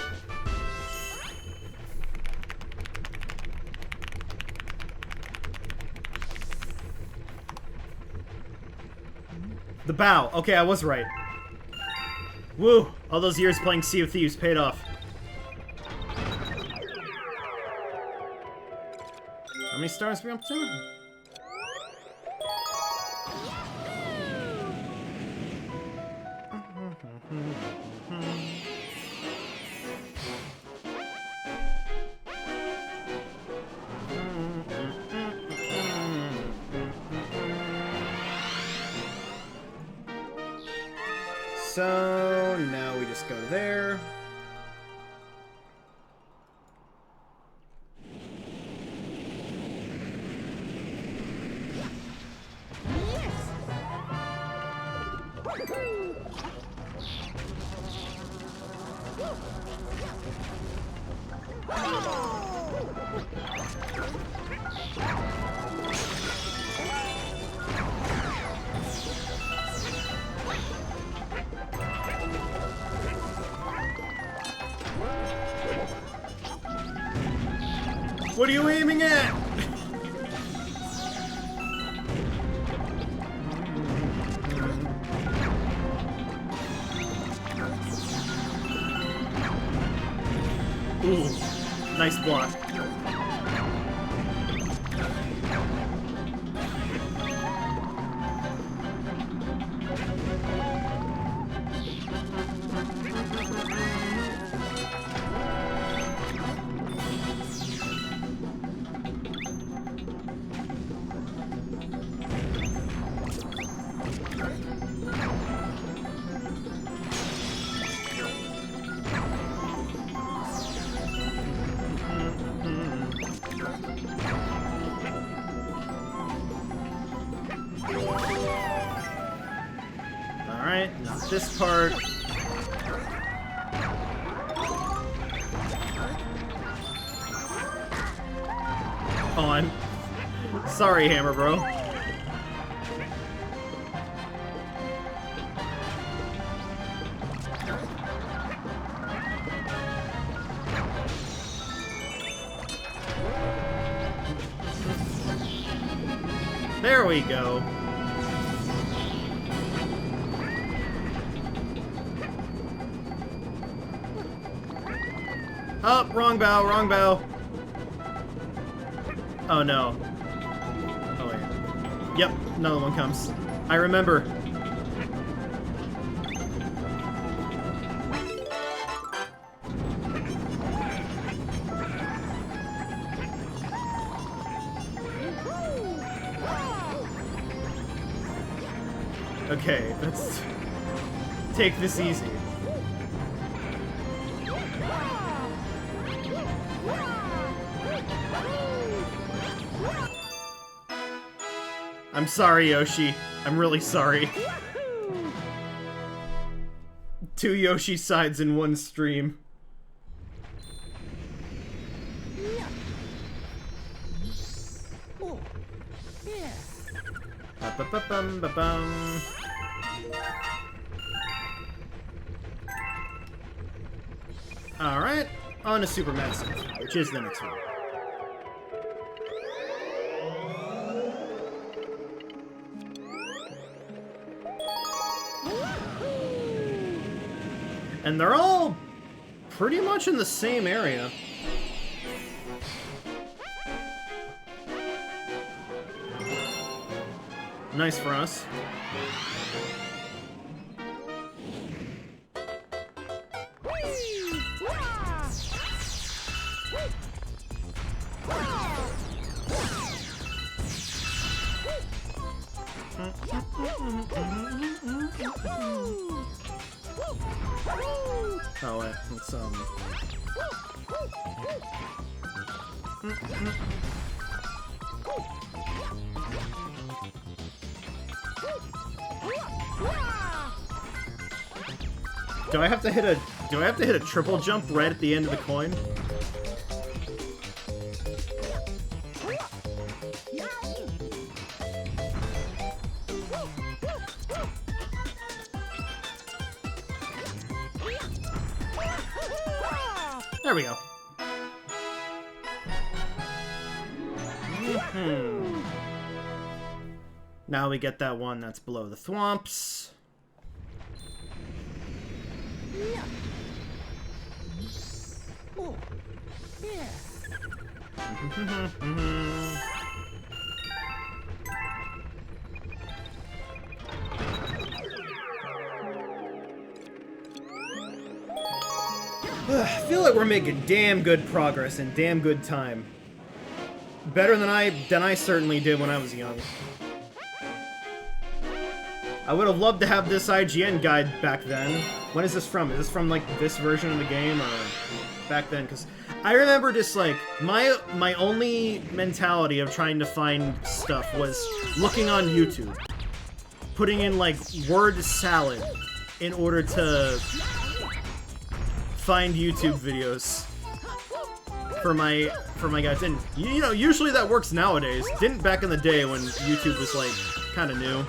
Speaker 3: The bow. Okay, I was right. Woo! All those years playing Sea of Thieves paid off. How many stars are we up to? So now we just go there. What are you aiming at? Ooh, nice block. Alright, not this part. Oh, I'm sorry, Hammer Bro. There we go. Oh, wrong bow, wrong bow. Oh no. Oh wait. Yep, another one comes. I remember. Okay, let's take this easy. I'm sorry, Yoshi. I'm really sorry. 2 Yoshi sides in one stream. Ba-ba-ba-bum-ba-bum. Alright, on to Supermassive, which is the next one. And they're all pretty much in the same area. Nice for us. Oh wait, let's Do I have to hit a triple jump right at the end of the coin? There we go. Now we get that one that's below the thwomps.
Speaker 2: Oh, yeah.
Speaker 3: I feel like we're making damn good progress in damn good time. Better than I certainly did when I was young. I would have loved to have this IGN guide back then. When is this from? Is this from like this version of the game or back then? Because I remember just like my only mentality of trying to find stuff was looking on YouTube, putting in like word salad in order to find YouTube videos for my guys. And you know, usually that works nowadays. Didn't back in the day when YouTube was like kind of new.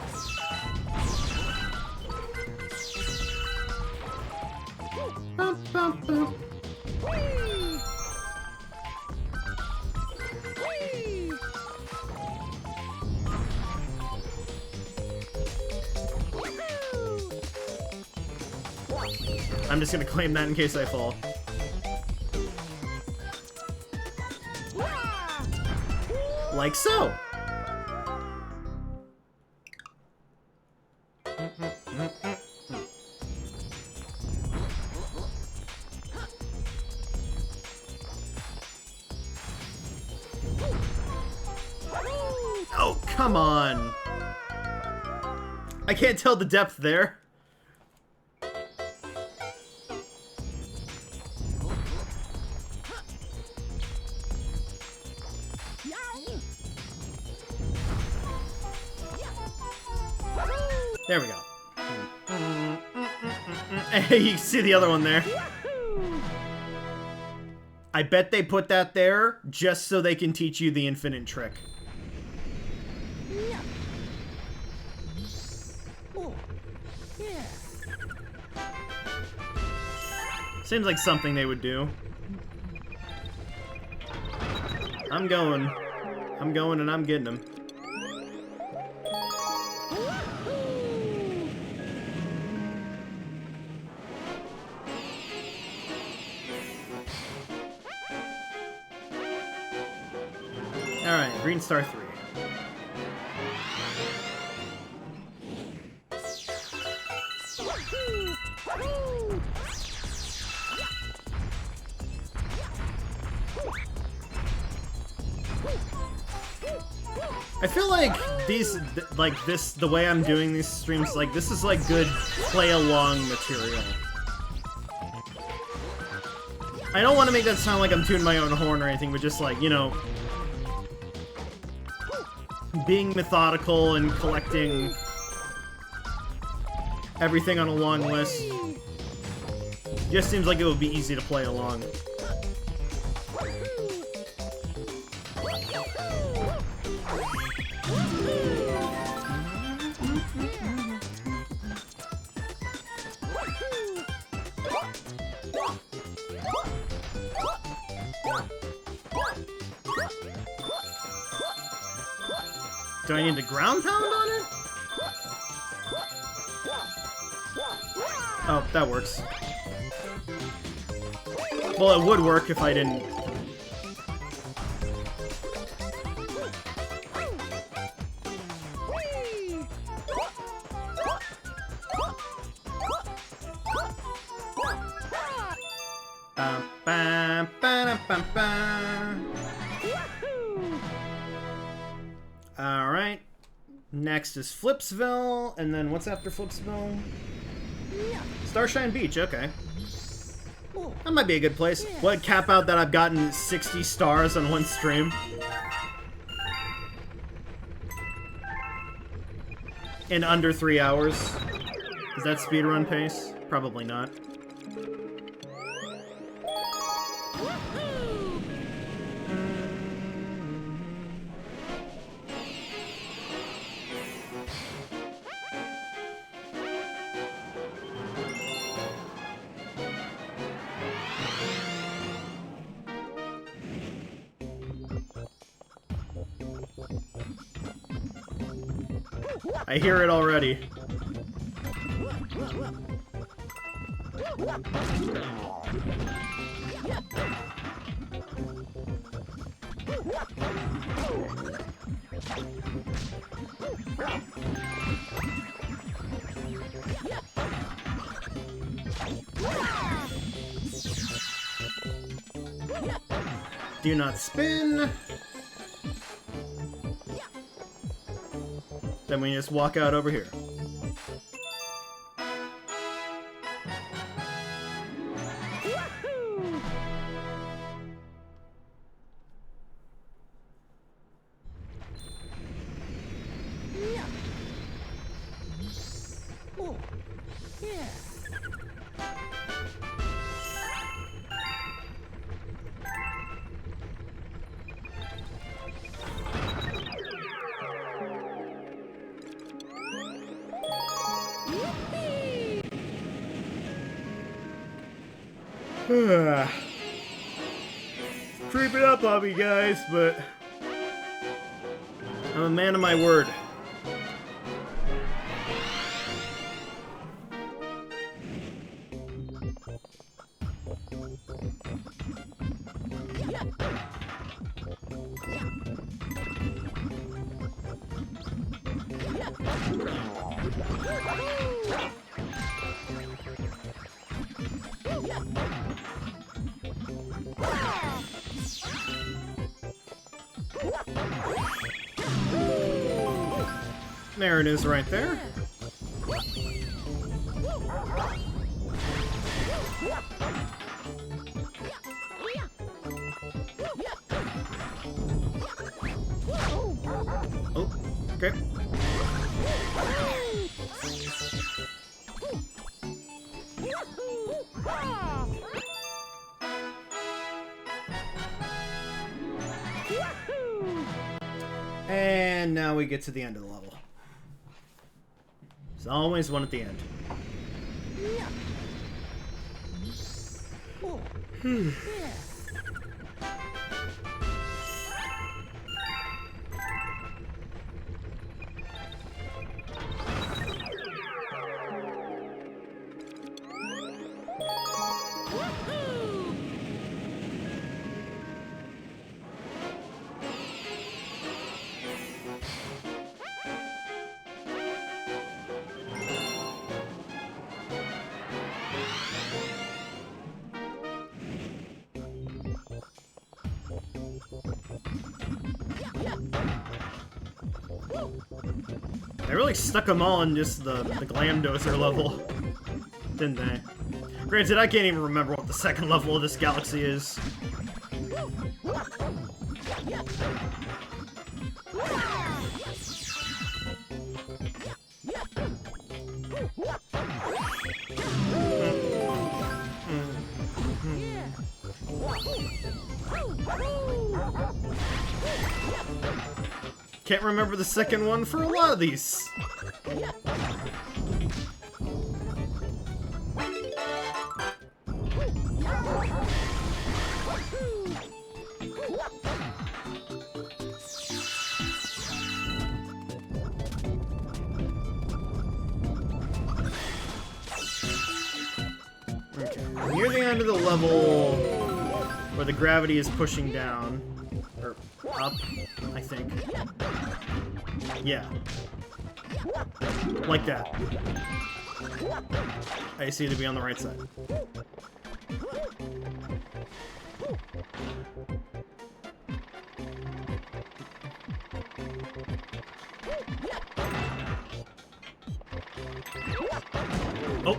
Speaker 3: I'm just gonna claim that in case I fall. Like so. Oh, come on. I can't tell the depth there. There we go. Hey, you can see the other one there. I bet they put that there just so they can teach you the infinite trick. Seems like something they would do. I'm going and I'm getting him. Alright, Green Star 3. I feel like the way I'm doing these streams, like, this is like good play-along material. I don't want to make that sound like I'm tuning my own horn or anything, but just like, you know, being methodical and collecting everything on a long list just seems like it would be easy to play along. Do I need to ground pound on it? Oh, that works. Well, it would work if I didn't. Alright. Next is Flipsville, and then what's after Flipsville? Starshine Beach, okay. That might be a good place. What, cap out that I've gotten 60 stars on one stream? In under 3 hours? Is that speedrun pace? Probably not. I hear it already. Do not spin. Then we just walk out over here. Creep it up on me, guys, but I'm a man of my word. There it is right there. Oh, okay. And now we get to the end of the level. There's always one at the end. They really stuck them all in just the Glamdozer level, didn't they? Granted, I can't even remember what the second level of this galaxy is. Can't remember the second one for a lot of these. Okay, near the end of the level where the gravity is pushing down, or up, I think. Yeah. Like that. I see it to be on the right side. Oh!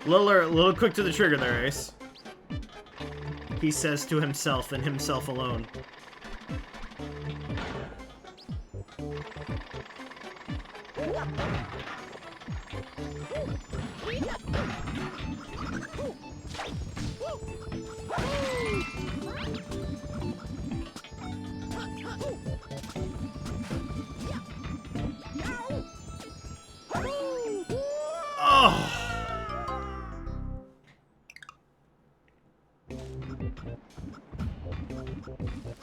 Speaker 3: little quick to the trigger there, Ace. He says to himself and himself alone. Oh!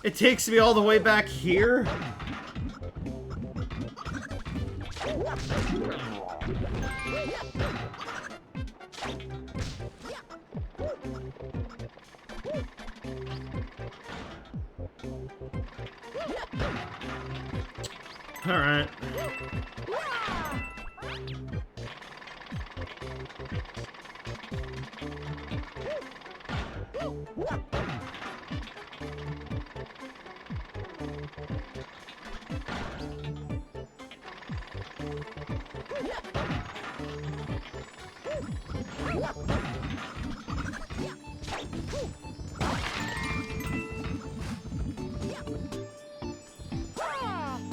Speaker 3: It takes me all the way back here? All right.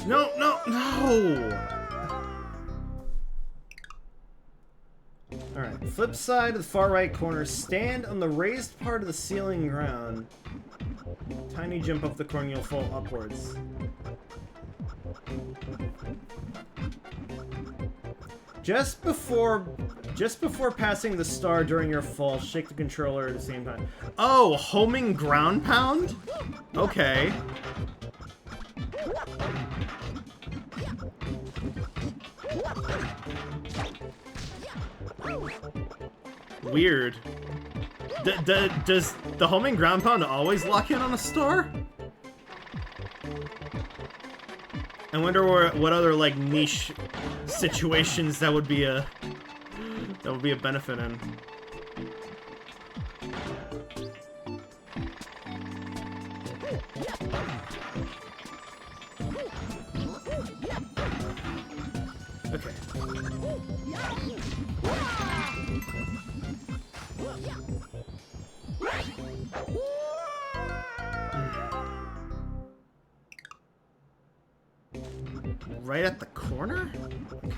Speaker 3: No, no, no! Alright, flip side to the far right corner. Stand on the raised part of the ceiling ground. Tiny jump up the corner, you'll fall upwards. Just before passing the star during your fall, shake the controller at the same time. Oh, homing ground pound? Okay. Weird. Does the homing ground pound always lock in on a star? I wonder what other like niche situations that would be a benefit in. Okay. Right at the corner? Okay.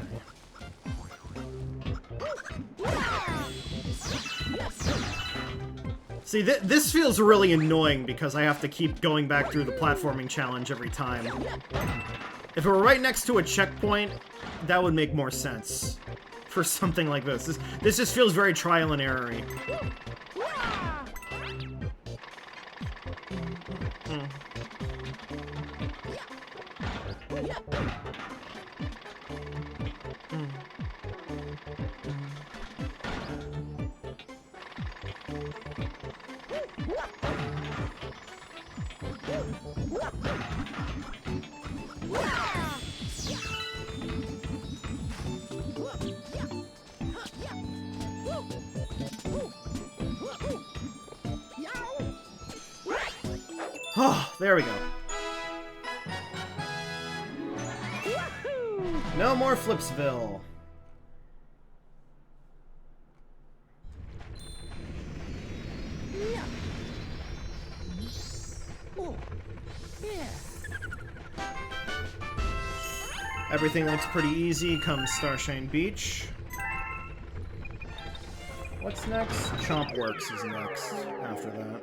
Speaker 3: See, this feels really annoying because I have to keep going back through the platforming challenge every time. If it were right next to a checkpoint, that would make more sense for something like this. This just feels very trial and error-y. Oh, there we go. No more Flipsville. Everything looks pretty easy come Starshine Beach. What's next? Chomp Works is next after that.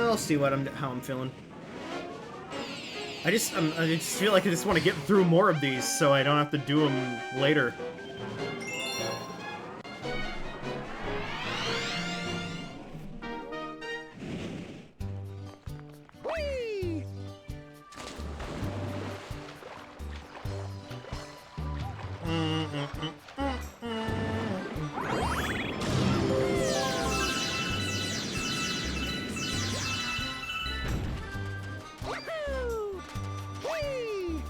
Speaker 3: I'll see how I'm feeling. I just feel like I just want to get through more of these so I don't have to do them later.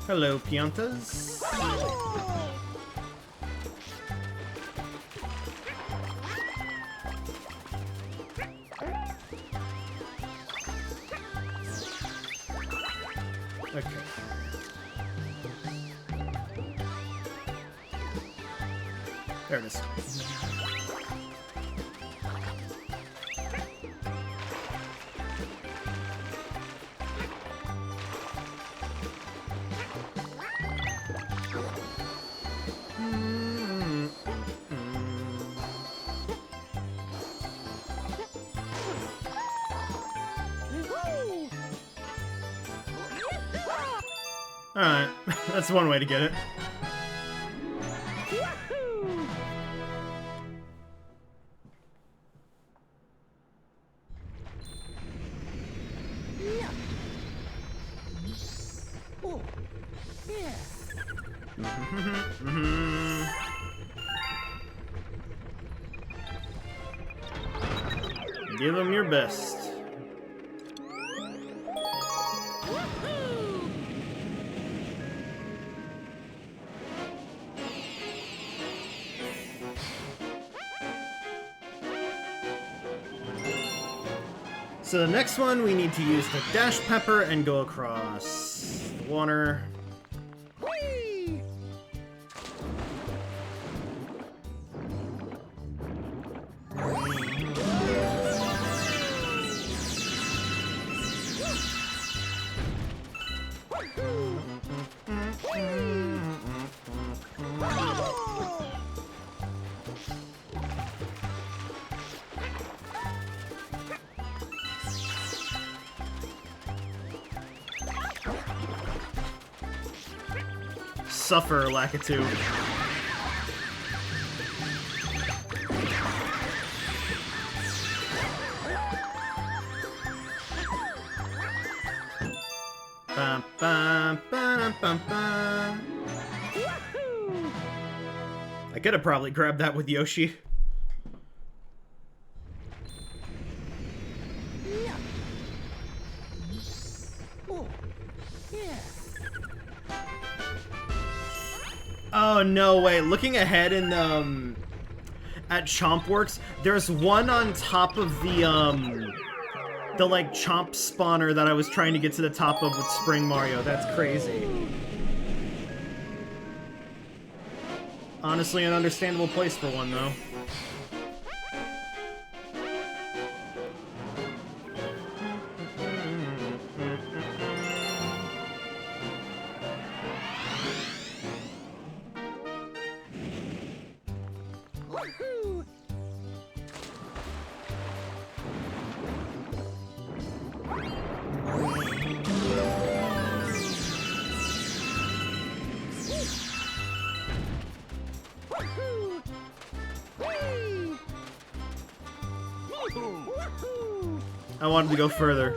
Speaker 3: Hello, Piantas. Okay. There it is. Alright, that's one way to get it. Give them your best. So the next one, we need to use the Dash Pepper and go across the water. Suffer, Lakitu. Bum, bum, ba-dum, bum, bum. I could have probably grabbed that with Yoshi.
Speaker 2: Yeah. Oh, yeah.
Speaker 3: Oh, no way. Looking ahead in, at Chompworks, there's one on top of the, like, Chomp spawner that I was trying to get to the top of with Spring Mario. That's crazy. Honestly, an understandable place for one, though. I wanted to go further.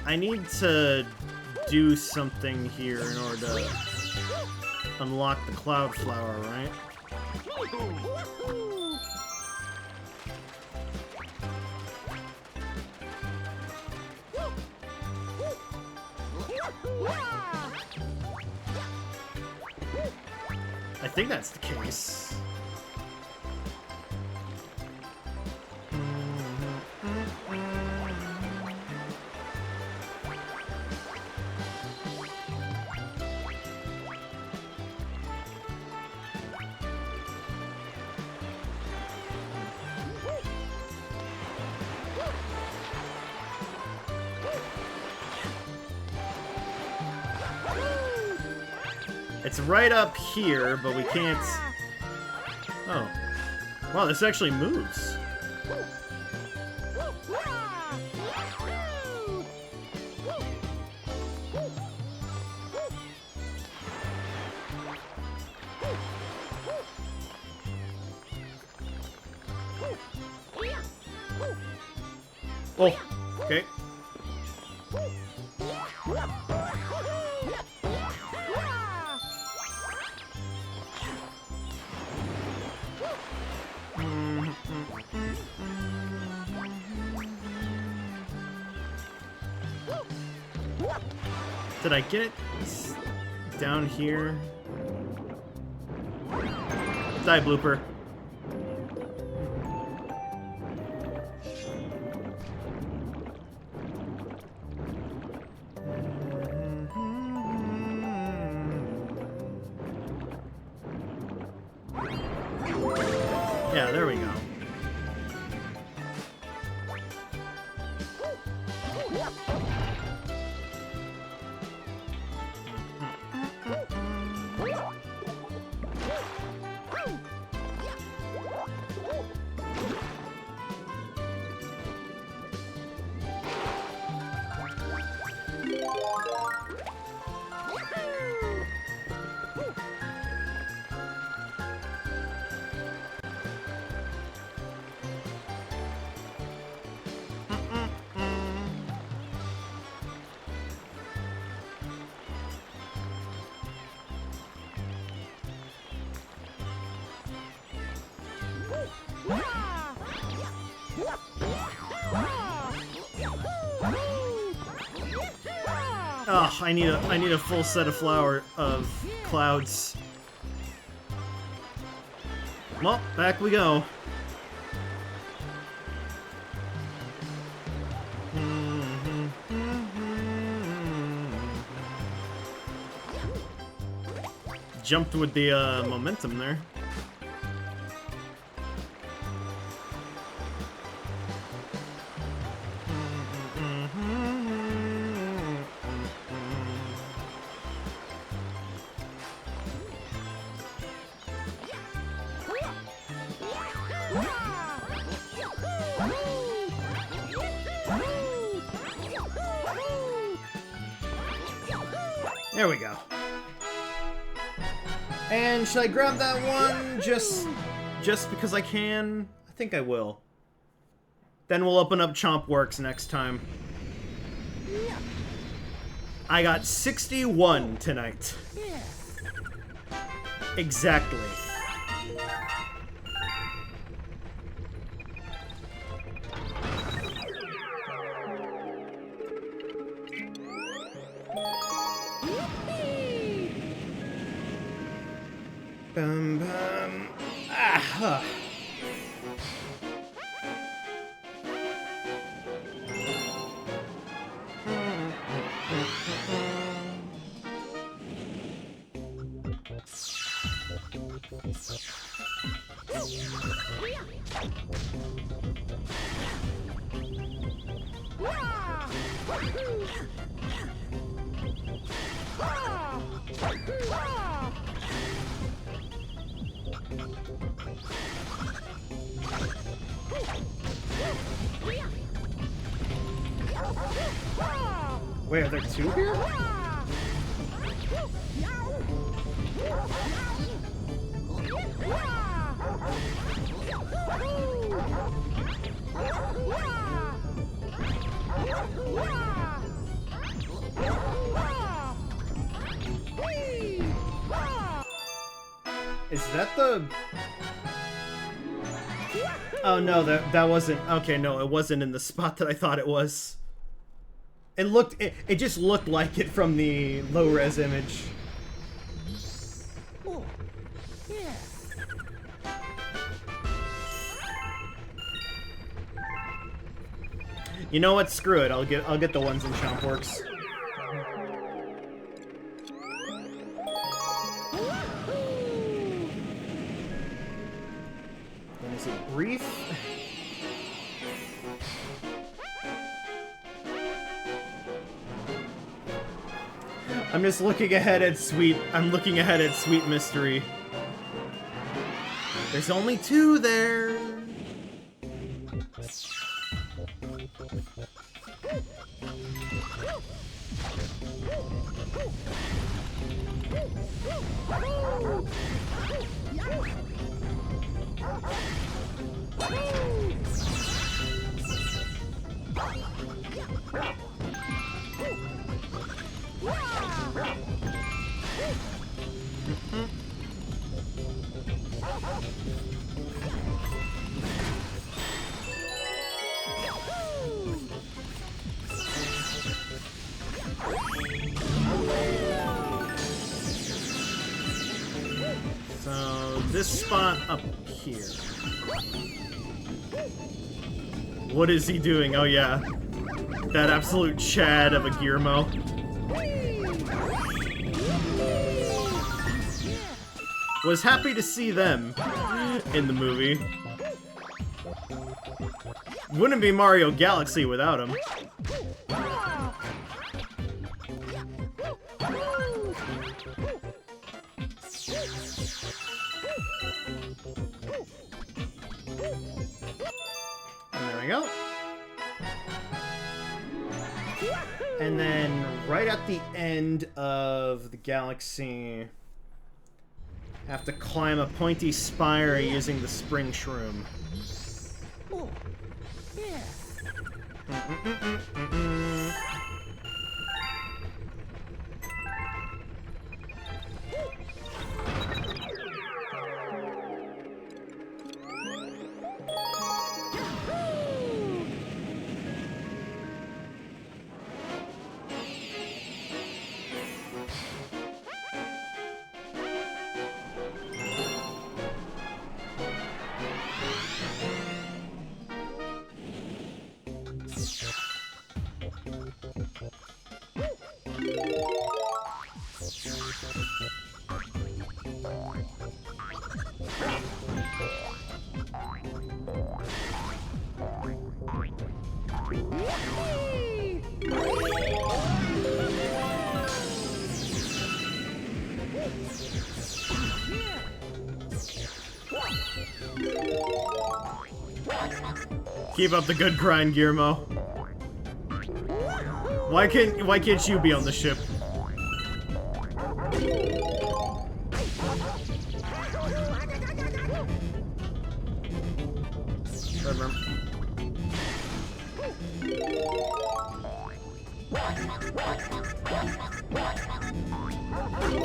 Speaker 3: I need to do something here in order to unlock the Cloud Flower, right? I think that's the case. It's right up here, but we can't... Oh. Wow, this actually moves. Oh, okay. Did I get it down here? Die, blooper. Yeah, there we go. Oh, I need a full set of clouds. Well, back we go. Jumped with the momentum there. There we go. And should I grab that one just because I can? I think I will. Then we'll open up Chomp Works next time. I got 61 tonight. Exactly. Bum, bum. Ah, Wait, are there two here? Is that the... Oh no, that wasn't... Okay, no, it wasn't in the spot that I thought it was. It just looked like it from the low-res image.
Speaker 2: Oh, yeah.
Speaker 3: You know what? Screw it. I'll get the ones in Chomp Works. And is it brief? I'm just looking ahead at Sweet. I'm looking ahead at Sweet Mystery. There's only two there. So, this spot up here. What is he doing? Oh yeah. That absolute Chad of a Gearmo. Was happy to see them in the movie. Wouldn't be Mario Galaxy without him. And there we go. And then right at the end of the galaxy, have to climb a pointy spire using the spring shroom.
Speaker 2: Oh, yeah.
Speaker 3: Keep up the good grind, Guillermo. Why can't you be on the ship?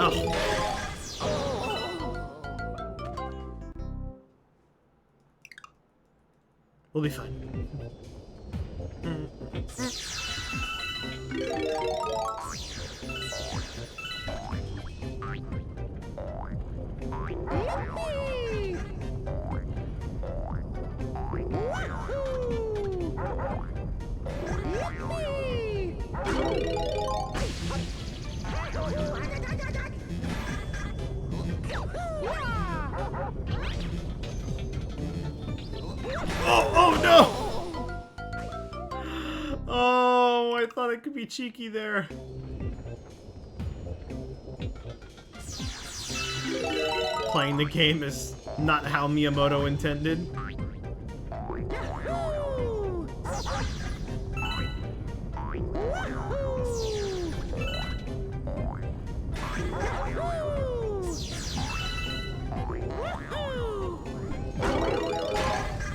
Speaker 3: Oh. We'll be fine. Oh no! Oh, I thought it could be cheeky there. Playing the game is not how Miyamoto intended.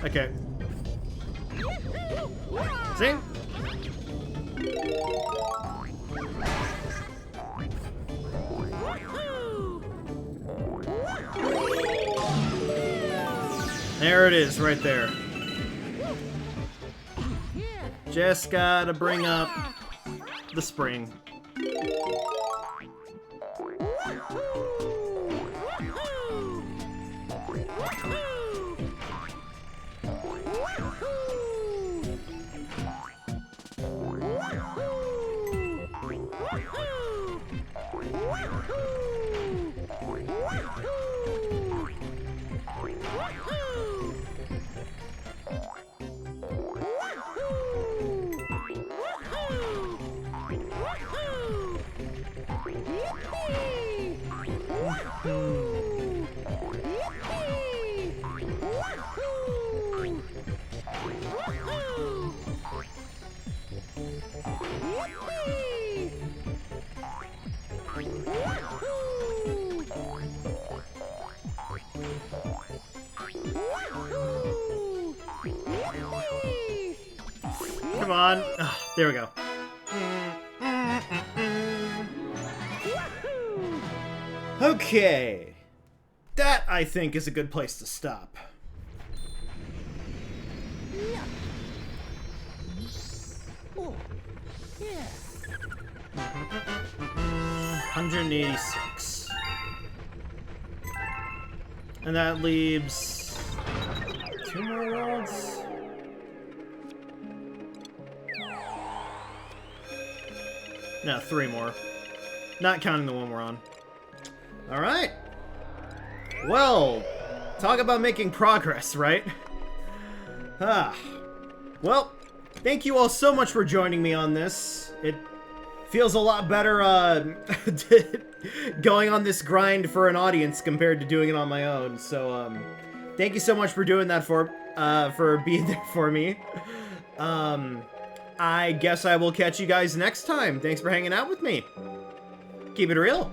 Speaker 3: Okay. See? There it is, right there. Just gotta bring up the spring. Come on. Ugh, there we go. Okay. That, I think, is a good place to stop.
Speaker 2: Oh, yeah.
Speaker 3: 186. And that leaves 2 more worlds. No, 3 more. Not counting the one we're on. Alright. Well, talk about making progress, right? Well, thank you all so much for joining me on this. It feels a lot better, going on this grind for an audience compared to doing it on my own. So, thank you so much for doing that for being there for me. I guess I will catch you guys next time. Thanks for hanging out with me. Keep it real.